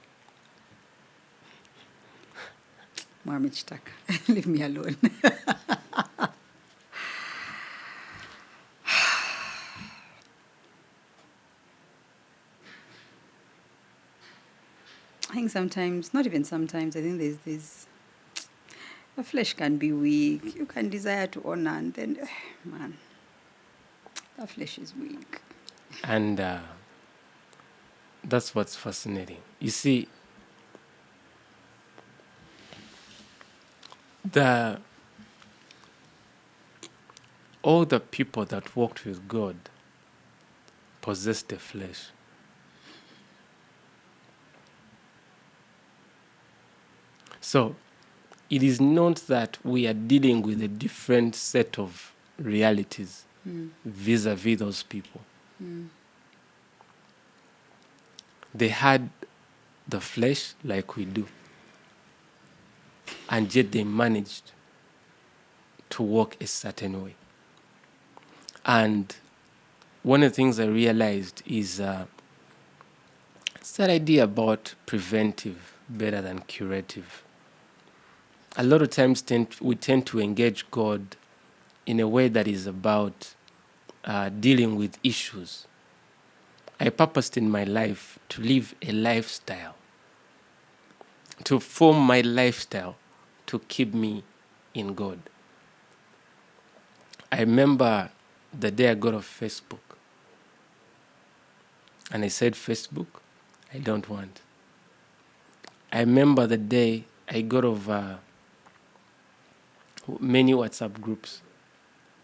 Mohammed Shtaka. Leave me alone. I think sometimes, not even sometimes, I think there's this, the flesh can be weak. You can desire to honor and then, man, the flesh is weak. And that's what's fascinating. You see, all the people that walked with God possessed the flesh. So it is not that we are dealing with a different set of realities vis-a-vis those people. They had the flesh like we do, and yet they managed to walk a certain way. And one of the things I realized is it's that idea about preventive better than curative. A lot of times we tend to engage God in a way that is about dealing with issues. I purposed in my life to live a lifestyle, to form my lifestyle to keep me in God. I remember the day I got off Facebook, and I said, Facebook, I don't want. I remember the day I got off many WhatsApp groups,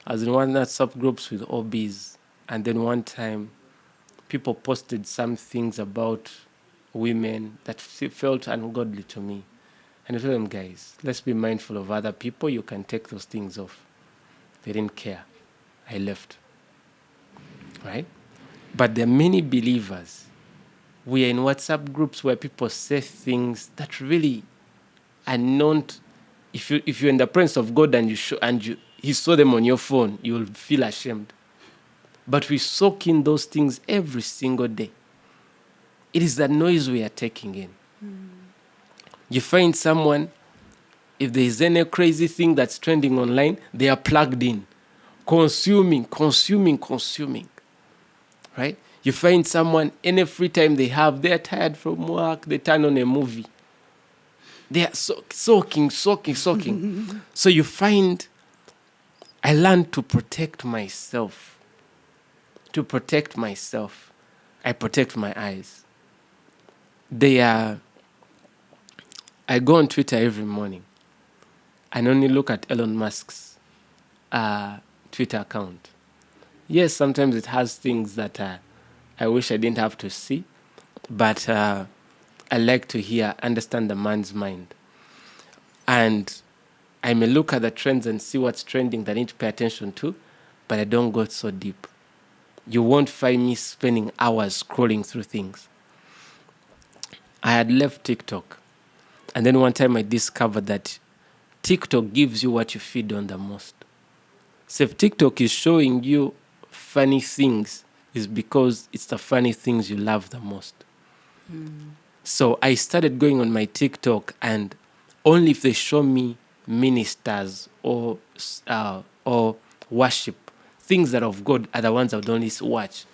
I was in one WhatsApp groups with OBs, and then one time people posted some things about women that felt ungodly to me. And I told them, guys, let's be mindful of other people. You can take those things off. They didn't care. I left. Right? But there are many believers. We are in WhatsApp groups where people say things that really are not. If you're in the presence of God and you saw them on your phone, you'll feel ashamed. But we soak in those things every single day. It is the noise we are taking in. You find someone, if there is any crazy thing that's trending online, they are plugged in, consuming. Right? You find someone, any free time they have, they're tired from work, they turn on a movie. They are soaking. So you find, I learned to protect myself. I protect my eyes. I go on Twitter every morning and only look at Elon Musk's Twitter account. Yes, sometimes it has things that I wish I didn't have to see, but I like to understand the man's mind. And I may look at the trends and see what's trending that I need to pay attention to, but I don't go so deep. You won't find me spending hours scrolling through things. I had left TikTok. And then one time I discovered that TikTok gives you what you feed on the most. So if TikTok is showing you funny things, it's because it's the funny things you love the most. So I started going on my TikTok, and only if they show me ministers or worship, things that are of God, are the ones I would only watch.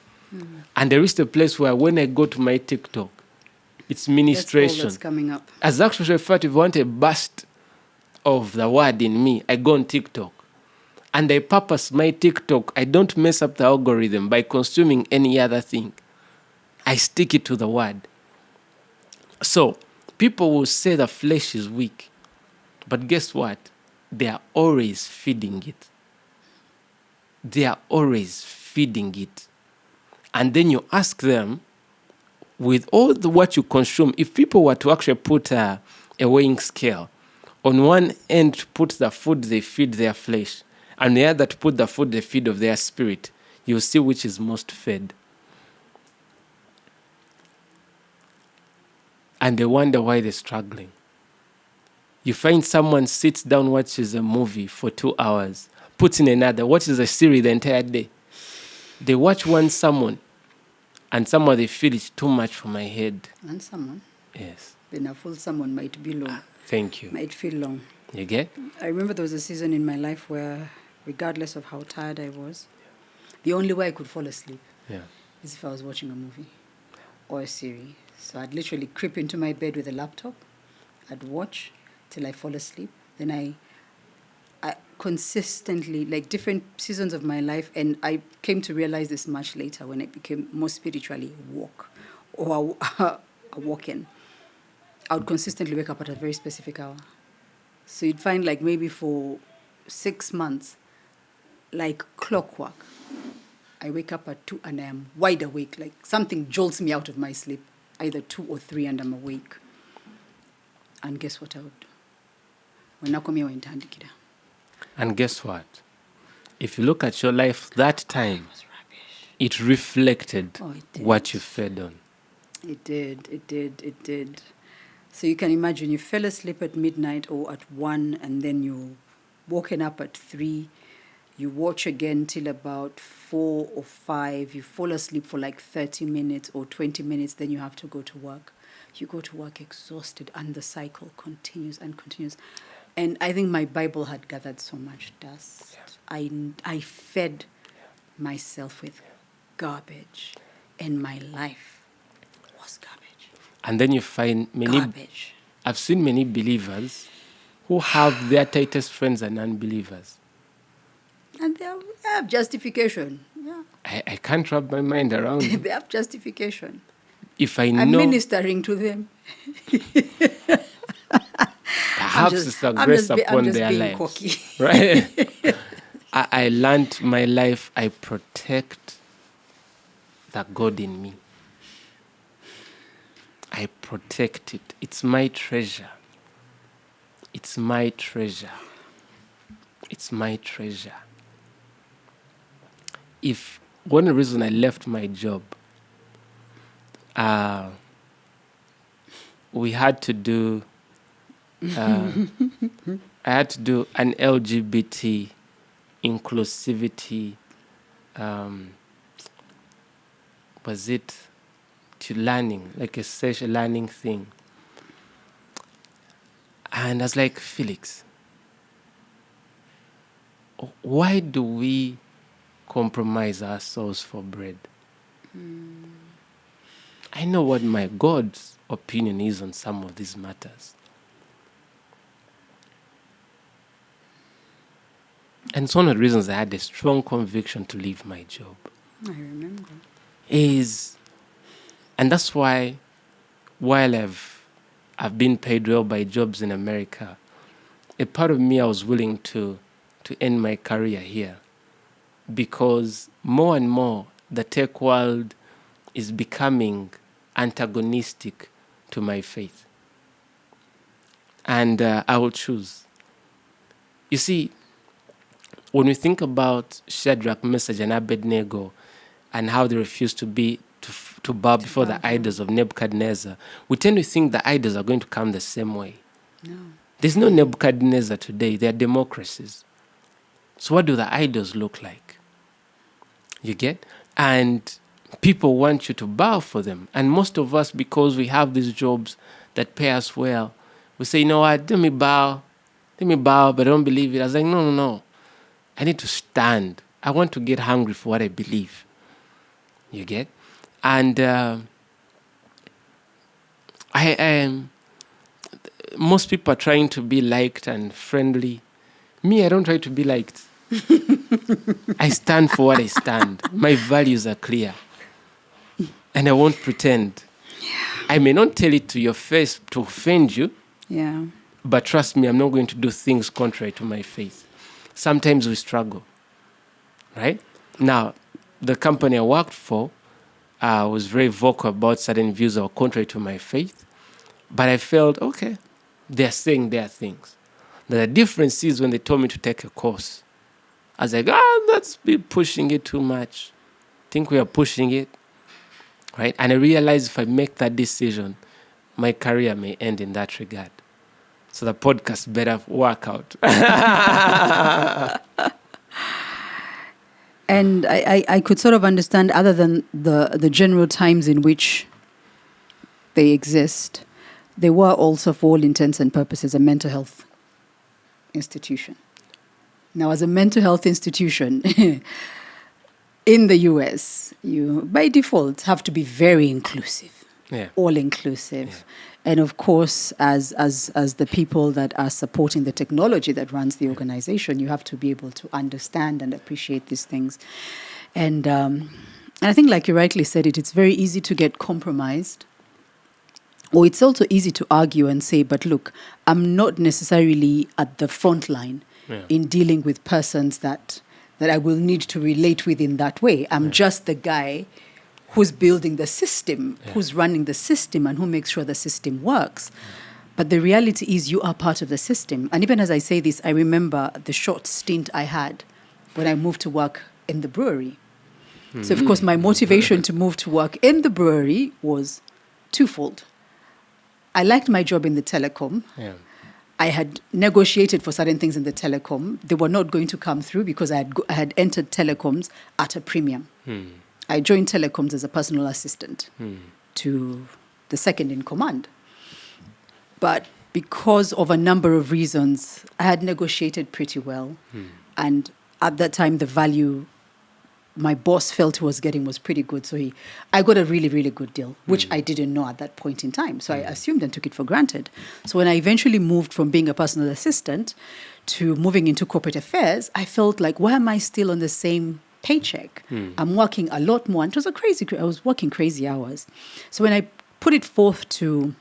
And there is a place where when I go to my TikTok, it's ministration. That's all that's coming up. As actually, if I want a burst of the word in me, I go on TikTok. And I purpose my TikTok. I don't mess up the algorithm by consuming any other thing. I stick it to the word. So people will say the flesh is weak. But guess what? They are always feeding it. And then you ask them, with all what you consume, if people were to actually put a weighing scale, on one end to put the food they feed their flesh, and the other to put the food they feed of their spirit, you'll see which is most fed. And they wonder why they're struggling. You find someone sits down, watches a movie for 2 hours, puts in another, watches a series the entire day. They watch one sermon, and somehow they feel it's too much for my head. And someone? Yes. Then a full sermon might be long. Thank you. Might feel long. You get? I remember there was a season in my life where, regardless of how tired I was, the only way I could fall asleep is if I was watching a movie or a series. So I'd literally creep into my bed with a laptop. I'd watch till I fall asleep. Then I consistently, like different seasons of my life, and I came to realize this much later when I became more spiritually awoken. I would consistently wake up at a very specific hour. So you'd find like maybe for 6 months, like clockwork, I wake up at 2 and I am wide awake. Like something jolts me out of my sleep, either 2 or 3, and I'm awake. And guess what I would do? And guess what? If you look at your life that time, it reflected what you fed on. It did. So you can imagine you fell asleep at midnight or at 1, and then you woken up at 3. You watch again till about 4 or 5. You fall asleep for like 30 minutes or 20 minutes. Then you have to go to work. You go to work exhausted, and the cycle continues and continues. And I think my Bible had gathered so much dust. I fed myself with garbage, and my life was garbage. And then you find garbage. I've seen many believers who have their tightest friends and unbelievers. And they have justification. Yeah. I can't wrap my mind around it. They have justification. If I know... I'm ministering to them. Perhaps it's a grace upon their lives. Cocky. Right? I learned my life, I protect the God in me. I protect it. It's my treasure. It's my treasure. It's my treasure. If one reason I left my job, we had to do, I had to do an LGBT inclusivity, was it to learning, like a social learning thing. And I was like, Felix, why do we compromise our souls for bread? I know what my God's opinion is on some of these matters. And it's one of the reasons I had a strong conviction to leave my job. I remember. And that's why, while I've been paid well by jobs in America, a part of me, I was willing to end my career here, because more and more the tech world is becoming antagonistic to my faith. And I will choose. You see, when we think about Shadrach, Meshach, and Abednego and how they refused to bow before the idols of Nebuchadnezzar, we tend to think the idols are going to come the same way. No. There's no Nebuchadnezzar today. They are democracies. So what do the idols look like? You get? And people want you to bow for them. And most of us, because we have these jobs that pay us well, we say, you know what, let me bow, but I don't believe it. I was like, no. I need to stand. I want to get hungry for what I believe. You get? And most people are trying to be liked and friendly. Me, I don't try to be liked. I stand for what I stand. My values are clear. And I won't pretend. Yeah. I may not tell it to your face to offend you. Yeah. But trust me, I'm not going to do things contrary to my faith. Sometimes we struggle, right? Now, the company I worked for was very vocal about certain views that were contrary to my faith. But I felt, okay, they're saying their things. Now, the difference is when they told me to take a course. I was like, that's be pushing it too much. I think we are pushing it, right? And I realized if I make that decision, my career may end in that regard. So the podcast better work out. And I could sort of understand, other than the general times in which they exist, they were also, for all intents and purposes, a mental health institution. Now, as a mental health institution in the US, you, by default, have to be very inclusive, all-inclusive. Yeah. And of course, as the people that are supporting the technology that runs the organization, you have to be able to understand and appreciate these things. And I think, like you rightly said it's very easy to get compromised. Or it's also easy to argue and say, but look, I'm not necessarily at the front line in dealing with persons that I will need to relate with in that way. I'm just the guy who's building the system, who's running the system, and who makes sure the system works. But the reality is you are part of the system. And even as I say this, I remember the short stint I had when I moved to work in the brewery. Mm-hmm. So, of course, my motivation to move to work in the brewery was twofold. I liked my job in the telecom. Yeah. I had negotiated for certain things in the telecom. They were not going to come through because I had entered telecoms at a premium. I joined telecoms as a personal assistant to the second in command. But because of a number of reasons, I had negotiated pretty well. And at that time, the value my boss felt he was getting was pretty good. So I got a really, really good deal, which I didn't know at that point in time. So I assumed and took it for granted. So when I eventually moved from being a personal assistant to moving into corporate affairs, I felt like, why am I still on the same paycheck? I'm working a lot more. And it was I was working crazy hours. So when I put it forth to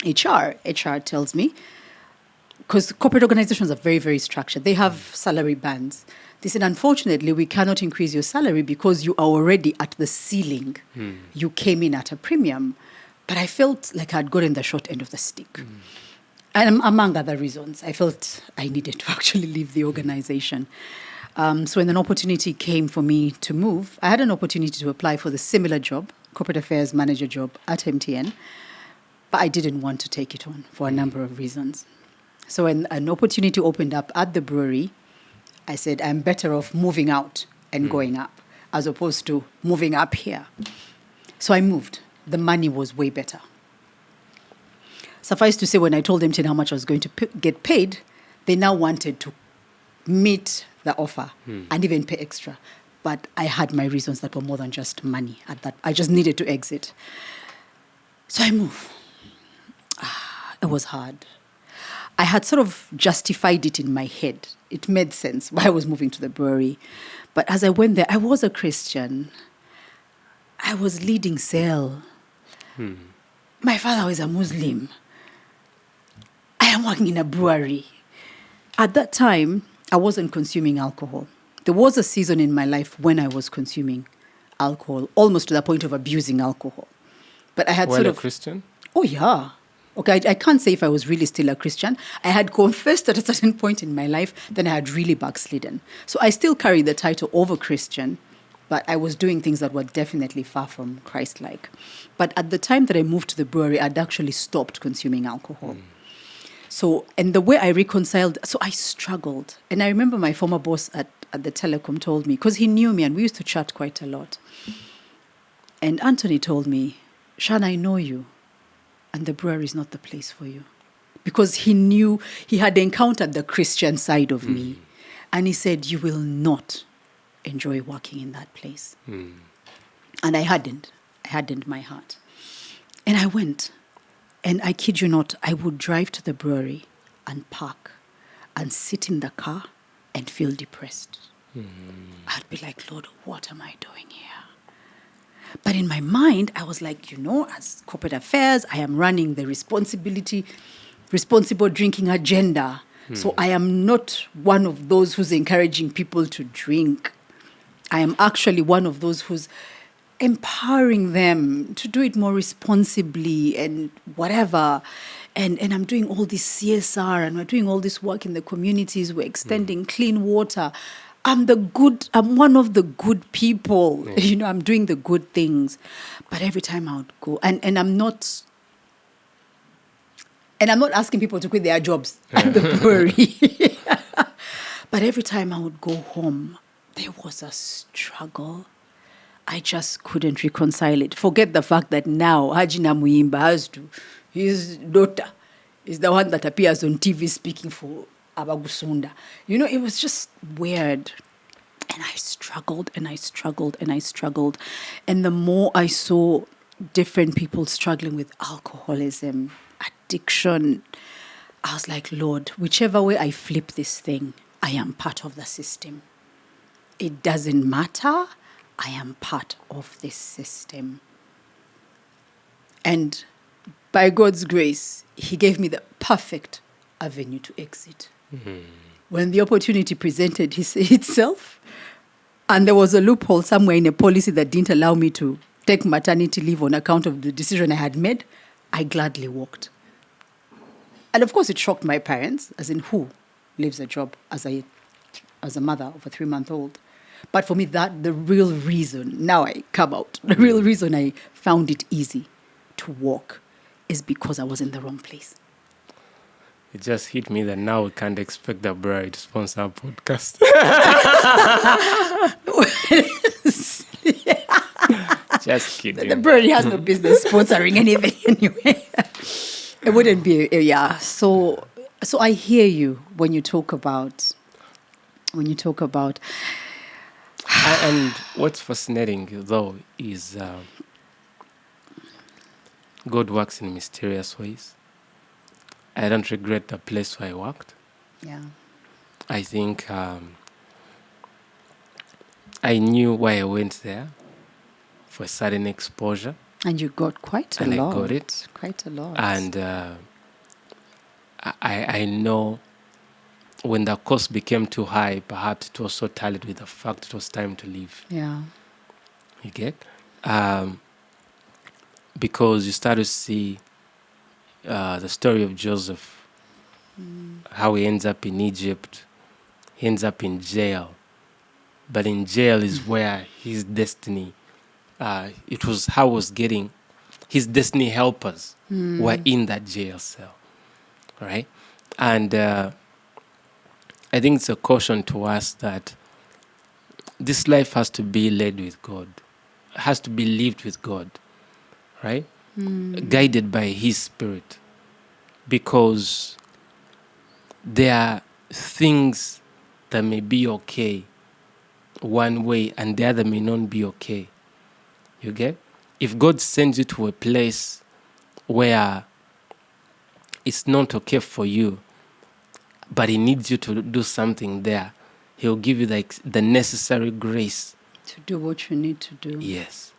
HR tells me, because corporate organizations are very, very structured. They have salary bands. They said, unfortunately, we cannot increase your salary because you are already at the ceiling. You came in at a premium. But I felt like I'd gotten the short end of the stick. And among other reasons, I felt I needed to actually leave the organization. So when an opportunity came for me to move, I had an opportunity to apply for the similar job, corporate affairs manager job at MTN, but I didn't want to take it on for a number of reasons. So when an opportunity opened up at the brewery, I said, I'm better off moving out and going up as opposed to moving up here. So I moved. The money was way better. Suffice to say, when I told them how much I was going to get paid, they now wanted to meet the offer and even pay extra. But I had my reasons that were more than just money. I just needed to exit. So I moved. It was hard. I had sort of justified it in my head. It made sense why I was moving to the brewery. But as I went there, I was a Christian. I was leading cell. My father was a Muslim. I am working in a brewery. At that time, I wasn't consuming alcohol. There was a season in my life when I was consuming alcohol, almost to the point of abusing alcohol. But I had a Christian? Oh, yeah. Okay, I can't say if I was really still a Christian. I had confessed at a certain point in my life, then I had really backslidden. So I still carry the title of a Christian, but I was doing things that were definitely far from Christ-like. But at the time that I moved to the brewery, I'd actually stopped consuming alcohol. So, and the way I reconciled, so I struggled. And I remember my former boss at the telecom told me, because he knew me and we used to chat quite a lot. And Anthony told me, Shan, I know you. And the brewery is not the place for you. Because he knew, he had encountered the Christian side of me. And he said, you will not enjoy working in that place. And I hadn't my heart. And I went. And I kid you not, I would drive to the brewery and park and sit in the car and feel depressed. I'd be like, Lord, what am I doing here? But in my mind, I was like, as corporate affairs, I am running the responsible drinking agenda. So I am not one of those who's encouraging people to drink. I am actually one of those who's empowering them to do it more responsibly and whatever. And I'm doing all this CSR and we're doing all this work in the communities. We're extending clean water. I'm one of the good people. I'm doing the good things. But every time I would go, and I'm not asking people to quit their jobs at the brewery. But every time I would go home, there was a struggle. I just couldn't reconcile it. Forget the fact that now Hajina Muimba has to, his daughter is the one that appears on TV speaking for Abagusunda. It was just weird. And I struggled and I struggled and I struggled. And the more I saw different people struggling with alcoholism, addiction, I was like, Lord, whichever way I flip this thing, I am part of the system. It doesn't matter. I am part of this system. And by God's grace, He gave me the perfect avenue to exit. When the opportunity presented itself, and there was a loophole somewhere in a policy that didn't allow me to take maternity leave on account of the decision I had made, I gladly walked. And of course, it shocked my parents, as in who leaves a job as a mother of a 3-month-old. But for me, the real reason, now I come out, the real reason I found it easy to walk is because I was in the wrong place. It just hit me that now we can't expect the brewery to sponsor our podcast. Just kidding. The brewery has no business sponsoring anything anyway. It wouldn't be, yeah. So I hear you when you talk about. And what's fascinating though is God works in mysterious ways. I don't regret the place where I worked. Yeah. I think I knew why I went there for a certain exposure. And you got quite a lot. I got it. Quite a lot. And I know when the cost became too high, perhaps it was so tallied with the fact it was time to leave. Yeah. You get? Because you start to see the story of Joseph, how he ends up in Egypt, he ends up in jail. But in jail is where his destiny, it was how was getting, his destiny helpers were in that jail cell, right? And I think it's a caution to us that this life has to be led with God, has to be lived with God, right? Guided by His Spirit. Because there are things that may be okay one way and the other may not be okay. You get? If God sends you to a place where it's not okay for you, but He needs you to do something there, He'll give you the necessary grace To do what you need to do. Yes.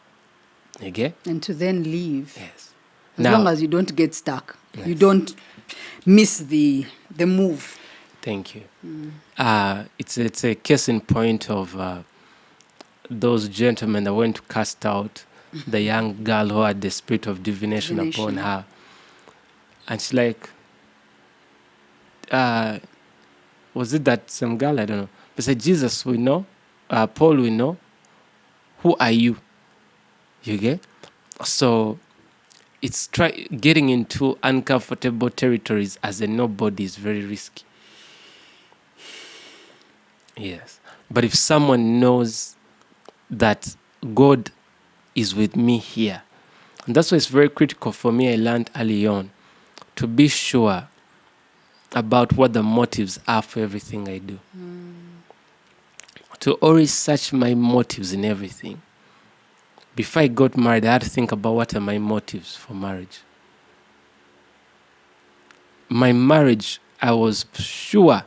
You get? And to then leave. Yes. As long as you don't get stuck. Yes. You don't miss the move. Thank you. It's a case in point of those gentlemen that went to cast out the young girl who had the spirit of divination upon her. And she's like, was it that some girl? I don't know. They said, Jesus, we know. Paul, we know. Who are you? You get? So it's getting into uncomfortable territories as a nobody is very risky. Yes. But if someone knows that God is with me here, and that's why it's very critical for me, I learned early on, to be sure about what the motives are for everything I do. To always search my motives in everything. Before I got married, I had to think about what are my motives for marriage. My marriage, I was sure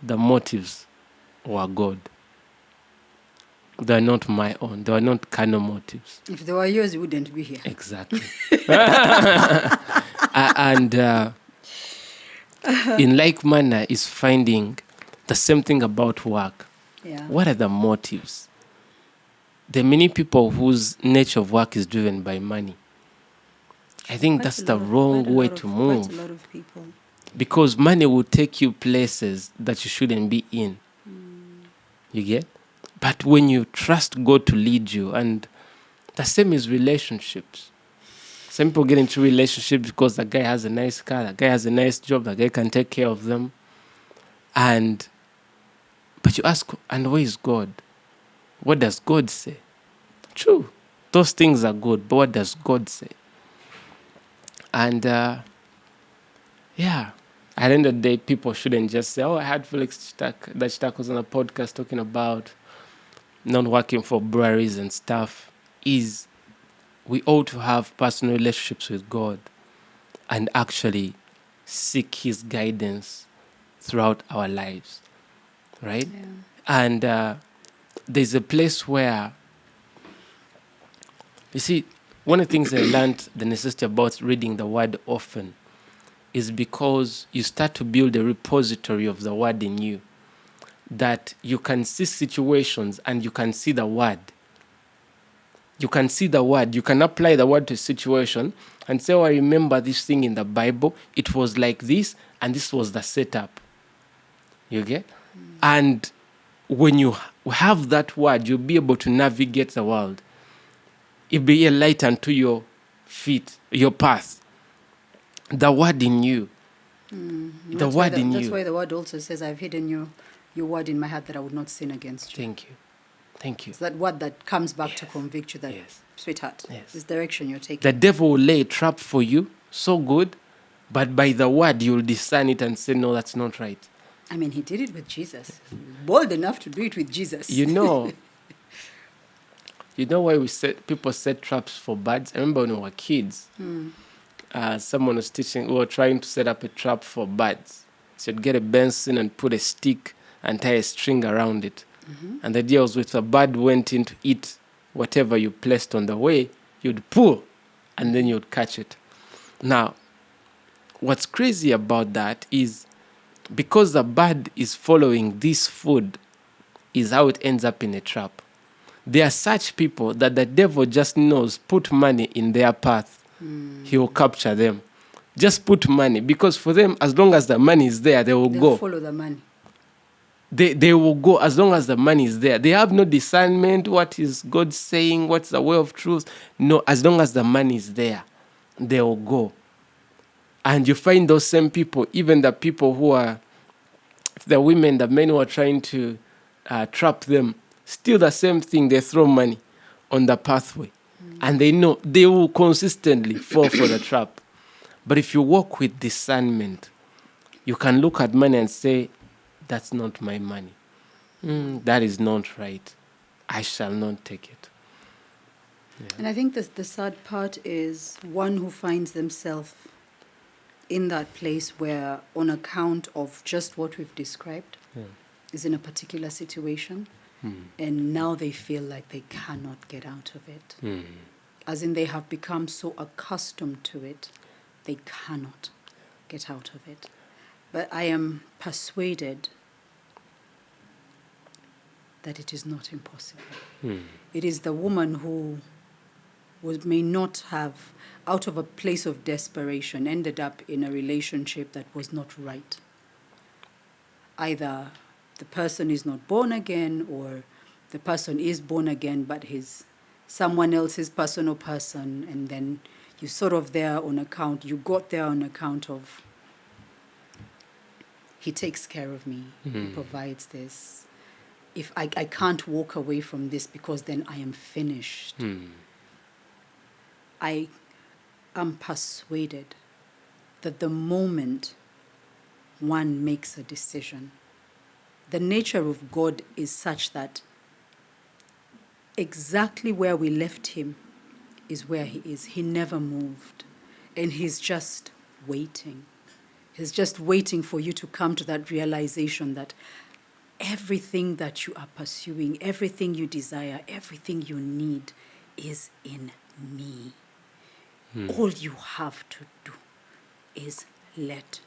the motives were God. They are not my own. They are not carnal motives. If they were yours, you wouldn't be here. Exactly. And in like manner is finding the same thing about work. Yeah. What are the motives? There are many people whose nature of work is driven by money. I think that's the wrong way to move. Quite a lot of people. Because money will take you places that you shouldn't be in. You get? But when you trust God to lead you, and the same is relationships. Some people get into relationships because the guy has a nice car, the guy has a nice job, the guy can take care of them. But you ask, and where is God? What does God say? True, those things are good, but what does God say? And at the end of the day, people shouldn't just say, I had Felix Chitak was on a podcast talking about not working for breweries and stuff. We ought to have personal relationships with God and actually seek His guidance throughout our lives, right? Yeah. And there's a place where, you see, one of the things I learned the necessity about reading the Word often is because you start to build a repository of the Word in you, that you can see situations and you can see the Word. You can see the Word. You can apply the Word to a situation and say, I remember this thing in the Bible. It was like this, and this was the setup. You get? And when you have that Word, you'll be able to navigate the world. It'll be a light unto your feet, your path. The Word in you. The Word in you. That's why the Word also says, I've hidden your Word in my heart that I would not sin against you. Thank you. Thank you. It's that word that comes back to convict you that, sweetheart, this direction you're taking. The devil will lay a trap for you, so good, but by the Word you'll discern it and say, no, that's not right. I mean, he did it with Jesus. Bold enough to do it with Jesus. You know why people set traps for birds? I remember when we were kids, someone was we were trying to set up a trap for birds. So you'd get a Benson and put a stick and tie a string around it. And the idea was if a bird went in to eat whatever you placed on the way, you'd pull and then you'd catch it. Now, what's crazy about that is because the bird is following this food is how it ends up in a trap. There are such people that the devil just knows, put money in their path, he will capture them. Just put money, because for them, as long as the money is there, they will They'll go. follow the money. They will go as long as the money is there. They have no discernment. What is God saying? What's the way of truth? No, as long as the money is there, they will go. And you find those same people, even the people who are, the women, the men who are trying to trap them, still the same thing. They throw money on the pathway. And they know they will consistently fall for the trap. But if you walk with discernment, you can look at money and say, that's not my money. That is not right. I shall not take it. Yeah. And I think the sad part is one who finds themselves in that place where, on account of just what we've described, is in a particular situation, and now they feel like they cannot get out of it. As in, they have become so accustomed to it, they cannot get out of it. But I am persuaded that it is not impossible. It is the woman who may not have, out of a place of desperation, ended up in a relationship that was not right. Either the person is not born again, or the person is born again but he's someone else's personal person, and then you sort of you got there on account of, he takes care of me, he provides this. If I can't walk away from this because then I am finished. I am persuaded that the moment one makes a decision, the nature of God is such that exactly where we left him is where he is. He never moved. And he's just waiting. He's just waiting for you to come to that realization that everything that you are pursuing, everything you desire, everything you need is in me. All you have to do is let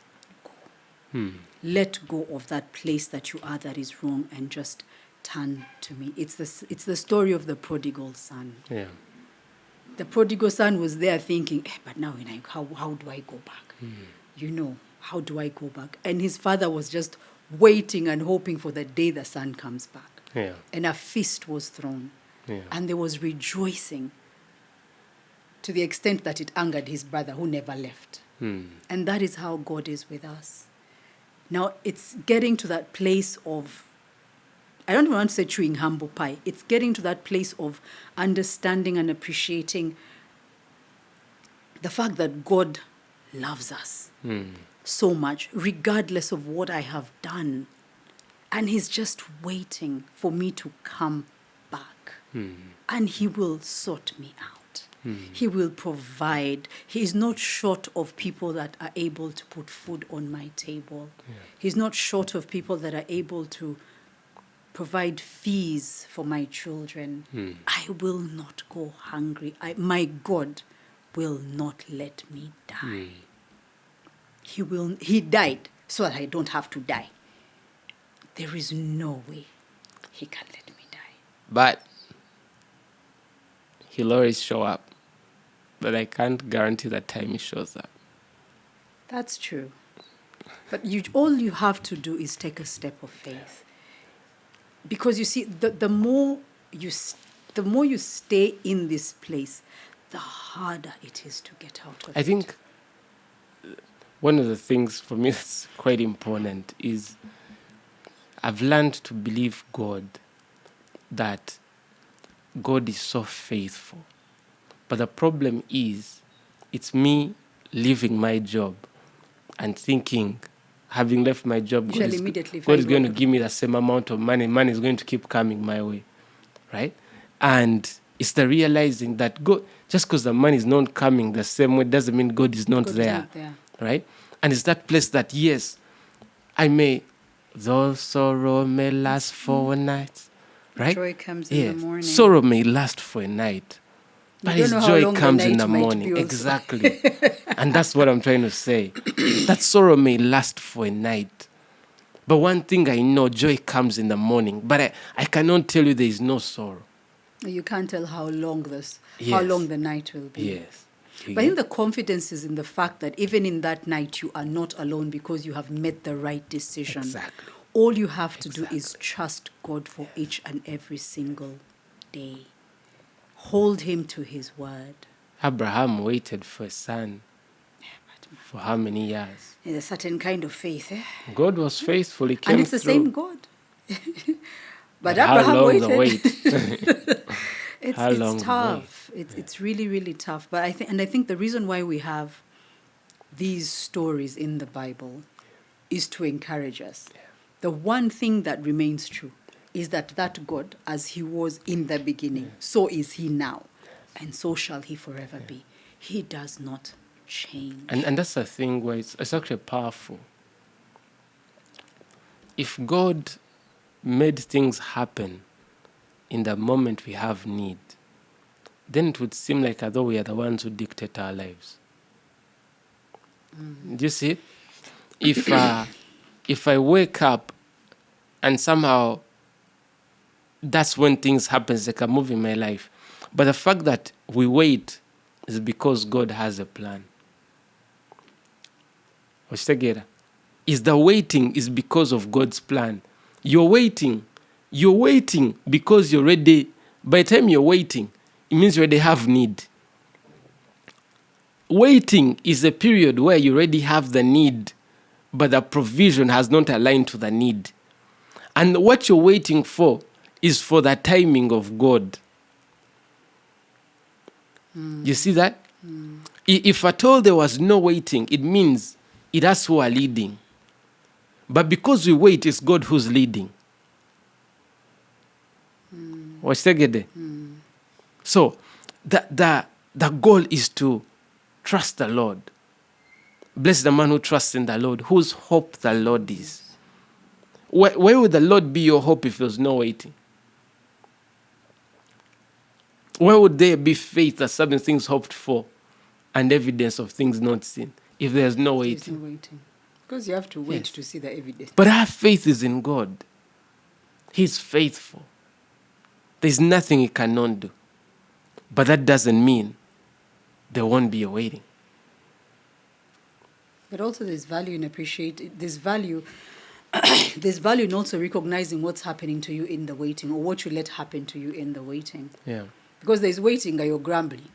go. Let go of that place that you are that is wrong and just turn to me. It's the story of the prodigal son. Yeah. The prodigal son was there thinking, but now how do I go back? How do I go back? And his father was just waiting and hoping for the day the son comes back. Yeah. And a feast was thrown. Yeah. And there was rejoicing to the extent that it angered his brother who never left. And that is how God is with us. Now, it's getting to that place of, I don't want to say chewing humble pie. It's getting to that place of understanding and appreciating the fact that God loves us so much, regardless of what I have done. And he's just waiting for me to come back. And he will sort me out. He will provide. He is not short of people that are able to put food on my table. He's not short of people that are able to provide fees for my children. I will not go hungry. My God will not let me die. He died so that I don't have to die. There is no way he can let me die. But he'll always show up. But I can't guarantee that time he shows up. That's true. But all you have to do is take a step of faith. Because you see, the more you stay in this place, the harder it is to get out of it. I think one of the things for me that's quite important is I've learned to believe God, that God is so faithful. But the problem is, it's me leaving my job and thinking, having left my job, God is going to give me the same amount of money. Money is going to keep coming my way, right? And it's the realizing that God, just because the money is not coming the same way, doesn't mean God is not there, right? And it's that place that, yes, though sorrow may last for a night, right? Joy comes in the morning. Sorrow may last for a night, But You his don't know how joy long the comes in night the might morning. be also. Exactly. And that's what I'm trying to say. That sorrow may last for a night. But one thing I know, joy comes in the morning. But I cannot tell you there is no sorrow. You can't tell how long how Yes. long the night will be. Yes. But I think the confidence is in the fact that even in that night, you are not alone because you have made the right decision. Exactly. All you have to do is trust God for each and every single day. Hold him to his word. Abraham waited for a son for how many years? There's a certain kind of faith. God was faithful. He came And it's the through. same God. But how Abraham long waited. the wait? How It's long the tough. It's really, really tough. But I think the reason why we have these stories in the Bible is to encourage us. Yeah. The one thing that remains true is that God, as he was in the beginning, so is he now, and so shall he forever be. He does not change. And that's the thing where it's actually powerful. If God made things happen in the moment we have need, then it would seem like as though we are the ones who dictate our lives. Do you see? If I wake up and somehow that's when things happen, it's like a move in my life. But the fact that we wait is because God has a plan. Is the waiting is because of God's plan. You're waiting because you're ready. By the time you're waiting, it means you already have need. Waiting is a period where you already have the need, but the provision has not aligned to the need. And what you're waiting for is for the timing of God. You see that? If at all there was no waiting, it means it has who are leading. But because we wait, it's God who's leading. So the goal is to trust the Lord. Bless the man who trusts in the Lord, whose hope the Lord is. Where would the Lord be your hope if there's no waiting? Where would there be faith that certain things hoped for and evidence of things not seen if there's no waiting? There's no waiting. Because you have to wait to see the evidence. But our faith is in God. He's faithful. There's nothing he cannot do. But that doesn't mean there won't be a waiting. But also there's value in there's value in also recognizing what's happening to you in the waiting, or what you let happen to you in the waiting. Yeah. Because there's waiting and you're grumbling.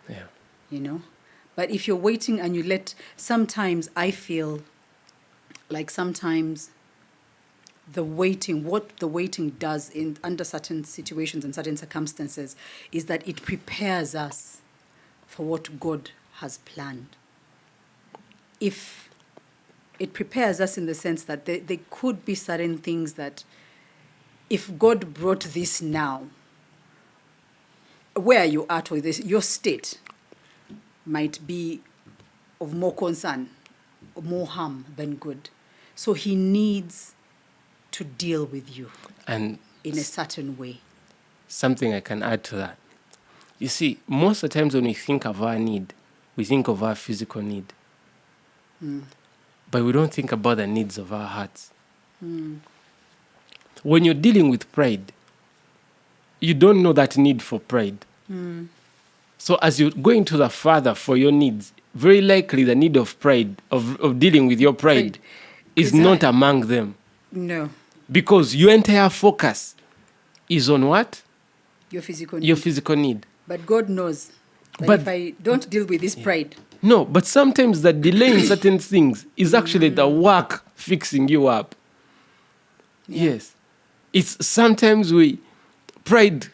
Yeah. You know? But if you're waiting and you sometimes I feel like sometimes what the waiting does under certain situations and certain circumstances is that it prepares us for what God has planned. If it prepares us in the sense that there could be certain things that if God brought this now, where you are with this, your state might be of more concern, more harm than good. So he needs to deal with you And in a certain way. something I can add to that. You see, most of the times when we think of our need, we think of our physical need. But we don't think about the needs of our hearts. When you're dealing with pride, you don't know that need for pride. So as you go into the Father for your needs, very likely the need of pride, of dealing with your pride is not among them. No. Because your entire focus is on what? Your physical need. Your physical need. But God knows that But- if I don't deal with this pride, No, but sometimes the delay in certain things is actually the work fixing you up. Yeah. Yes. It's sometimes pride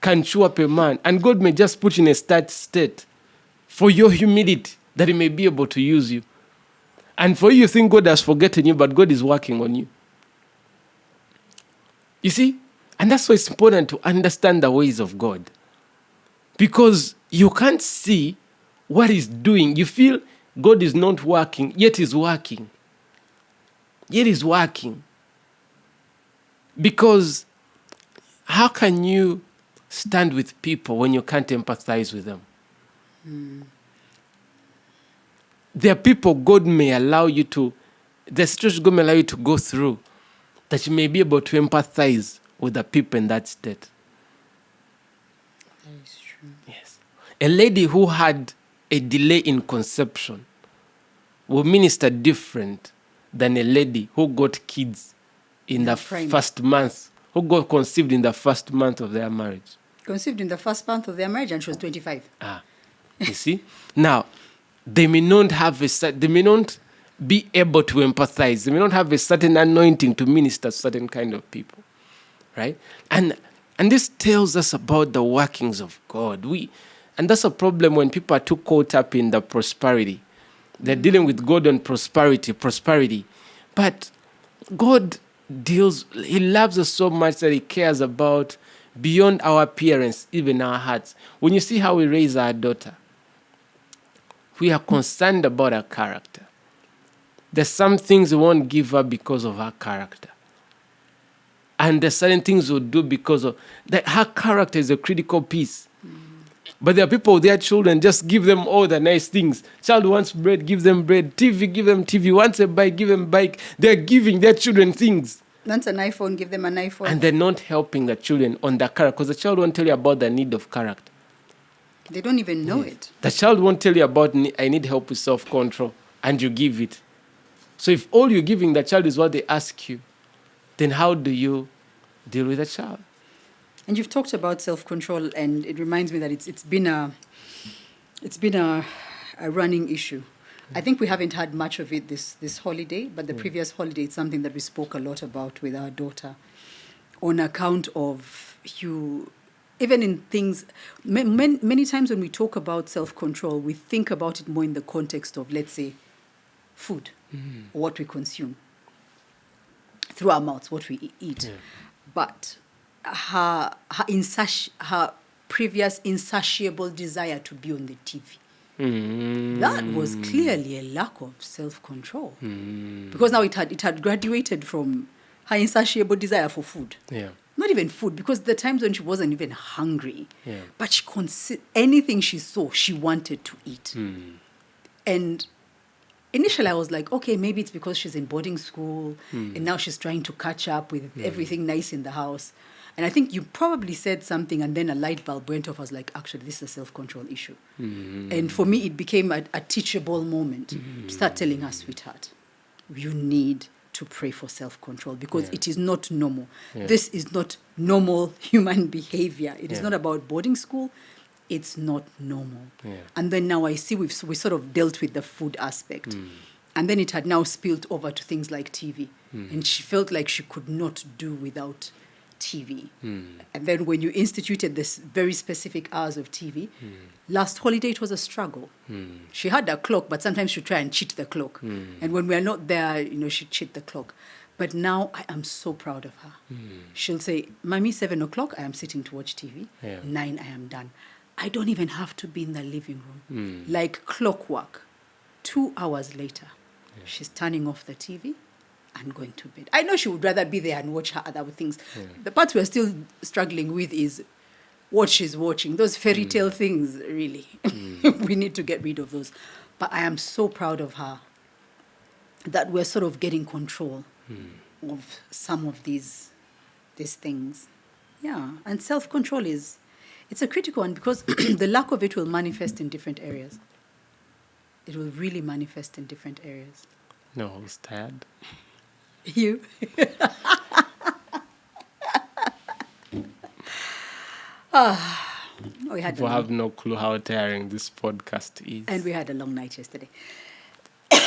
can chew up a man, and God may just put you in a state for your humility that he may be able to use you. And for you think God has forgotten you, but God is working on you. You see? And that's why it's important to understand the ways of God. Because you can't see what he's doing. You feel God is not working, yet he's working. Yet he's working. Because how can you stand with people when you can't empathize with them. There are people God may allow you to, the situation God may allow you to go through, that you may be able to empathize with the people in that state. That is true. Yes. A lady who had a delay in conception will minister different than a lady who got kids in the prime. first month, who got conceived in the first month of their marriage. Conceived in the first month of their marriage, and she was 25. You see? Now, they may not be able to empathize. They may not have a certain anointing to minister to certain kind of people, right? And this tells us about the workings of God. And that's a problem when people are too caught up in the prosperity. They're dealing with God on prosperity. But God He loves us so much that He cares about beyond our appearance, even our hearts. When you see how we raise our daughter, we are concerned about her character. There's some things we won't give her because of her character. And there's certain things we'll do because of that. Her character is a critical piece. But there are people with their children, just give them all the nice things. Child wants bread, give them bread. TV, give them TV. Wants a bike, give them bike. They're giving their children things. Wants an iPhone, give them an iPhone. And they're not helping the children on the character, because the child won't tell you about the need of character. They don't even know it. The child won't tell you about, I need help with self-control, and you give it. So if all you're giving the child is what they ask you, then how do you deal with the child? And you've talked about self-control, and it reminds me that it's been a running issue. I think we haven't had much of it this holiday, but the previous holiday, it's something that we spoke a lot about with our daughter, on account of even in things, many times when we talk about self-control, we think about it more in the context of, let's say, food, or what we consume through our mouths, what we eat. Yeah. But her previous insatiable desire to be on the TV, that was clearly a lack of self-control. Because now it had graduated from her insatiable desire for food. Yeah. Not even food, because the times when she wasn't even hungry, but anything she saw, she wanted to eat. And initially I was like, okay, maybe it's because she's in boarding school, and now she's trying to catch up with everything nice in the house. And I think you probably said something, and then a light bulb went off. I was like, actually, this is a self-control issue. And for me, it became a teachable moment to start telling her, sweetheart, you need to pray for self-control, because it is not normal. This is not normal human behavior. It is not about boarding school. It's not normal. And then now I see we sort of dealt with the food aspect. And then it had now spilled over to things like TV. And she felt like she could not do without TV. And then when you instituted this very specific hours of TV, last holiday it was a struggle. She had a clock, but sometimes she'd try and cheat the clock. And when we're not there, she'd cheat the clock. But now I am so proud of her. She'll say, Mommy, 7 o'clock, I am sitting to watch TV. 9, I am done. I don't even have to be in the living room. Like clockwork. 2 hours later, she's turning off the TV and going to bed. I know she would rather be there and watch her other things. The part we're still struggling with is what she's watching. Those fairy tale things, really. We need to get rid of those. But I am so proud of her that we're sort of getting control of some of these things. Yeah, and self-control it's a critical one, because the lack of it will manifest in different areas. It will really manifest in different areas. No, who's tired? You. We have no clue how tiring this podcast is. And we had a long night yesterday. We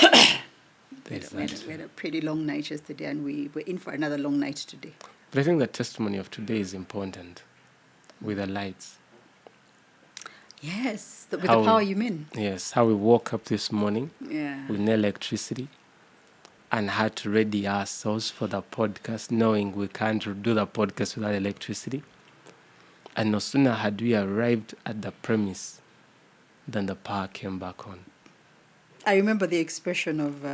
had a pretty long night yesterday, and we're in for another long night today. But I think the testimony of today is important, with the lights. Yes, with the power you mean. Yes, how we woke up this morning with no electricity, and had to ready ourselves for the podcast, knowing we can't do the podcast without electricity. And no sooner had we arrived at the premise than the power came back on. I remember the expression of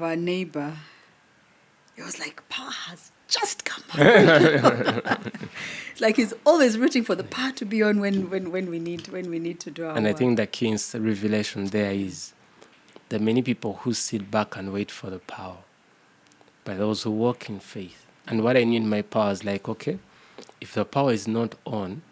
our neighbor. It was like, power has just come on. It's like he's always rooting for the power to be on when we need to do our And I work. think the key revelation there is there are many people who sit back and wait for the power, but those who walk in faith. And what I knew in my power is like, okay, if the power is not on,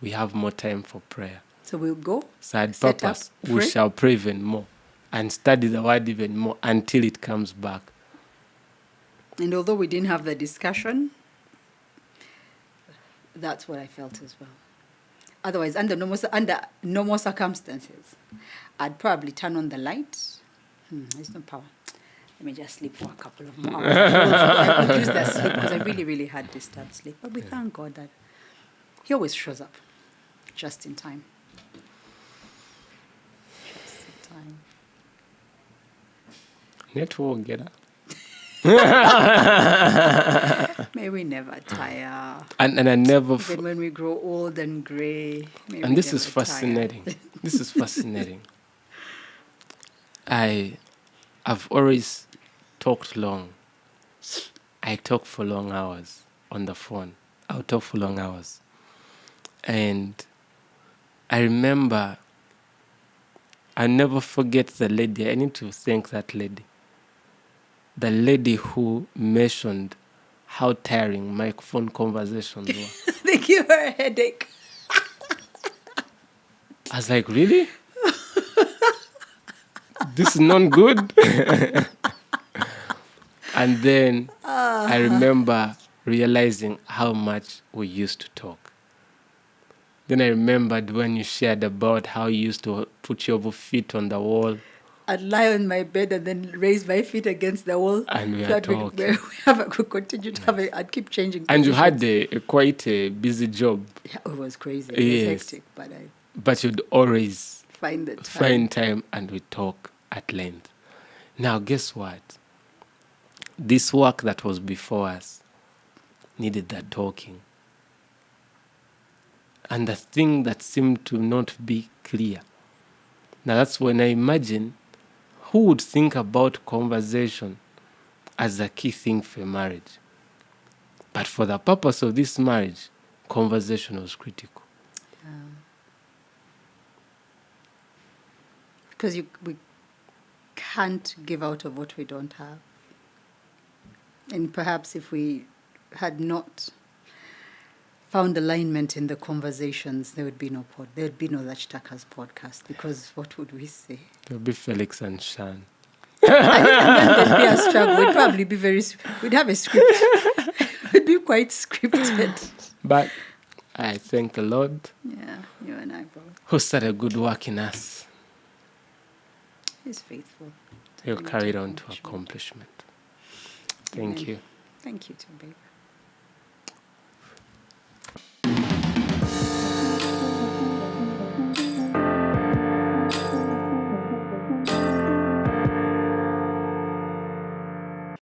we have more time for prayer. So we'll go. So at set purpose, up, we pray. shall pray even more and study the word even more until it comes back. And although we didn't have the discussion, that's what I felt as well. Otherwise, under normal circumstances, I'd probably turn on the light. There's no power. Let me just sleep for a couple of more hours. I could use that sleep because I really, really had disturbed sleep. But we thank God that He always shows up just in time. Just in time. Network getter. May we never tire. And I never... Even when we grow old and grey. And this is fascinating. This is fascinating. I've always talked long. I talk for long hours on the phone. I'll talk for long hours. And I remember, I'll never forget the lady. I need to thank that lady. The lady who mentioned how tiring my phone conversations were. They give her a headache. I was like, really? This is not good? And then I remember realizing how much we used to talk. Then I remembered when you shared about how you used to put your feet on the wall. I'd lie on my bed and then raise my feet against the wall. And we so are that we could continue to have I'd keep changing And positions. you had quite a busy job. Yeah, it was crazy. It was hectic, But you'd always find time and we talk at length. Now, guess what? This work that was before us needed that talking. And the thing that seemed to not be clear. Now, that's when I imagine who would think about conversation as a key thing for marriage. But for the purpose of this marriage, conversation was critical. Because we can't give out of what we don't have. And perhaps if we had not found alignment in the conversations, there would be no That Takas podcast, because what would we say? There would be Felix and Shan. And then there'd be a struggle. We'd probably be we'd have a script. We'd be quite scripted. But I thank the Lord. Yeah, you and I both. Who started good work in us. He's faithful. He'll carry it on to accomplishment. Thank you. Thank you too, babe.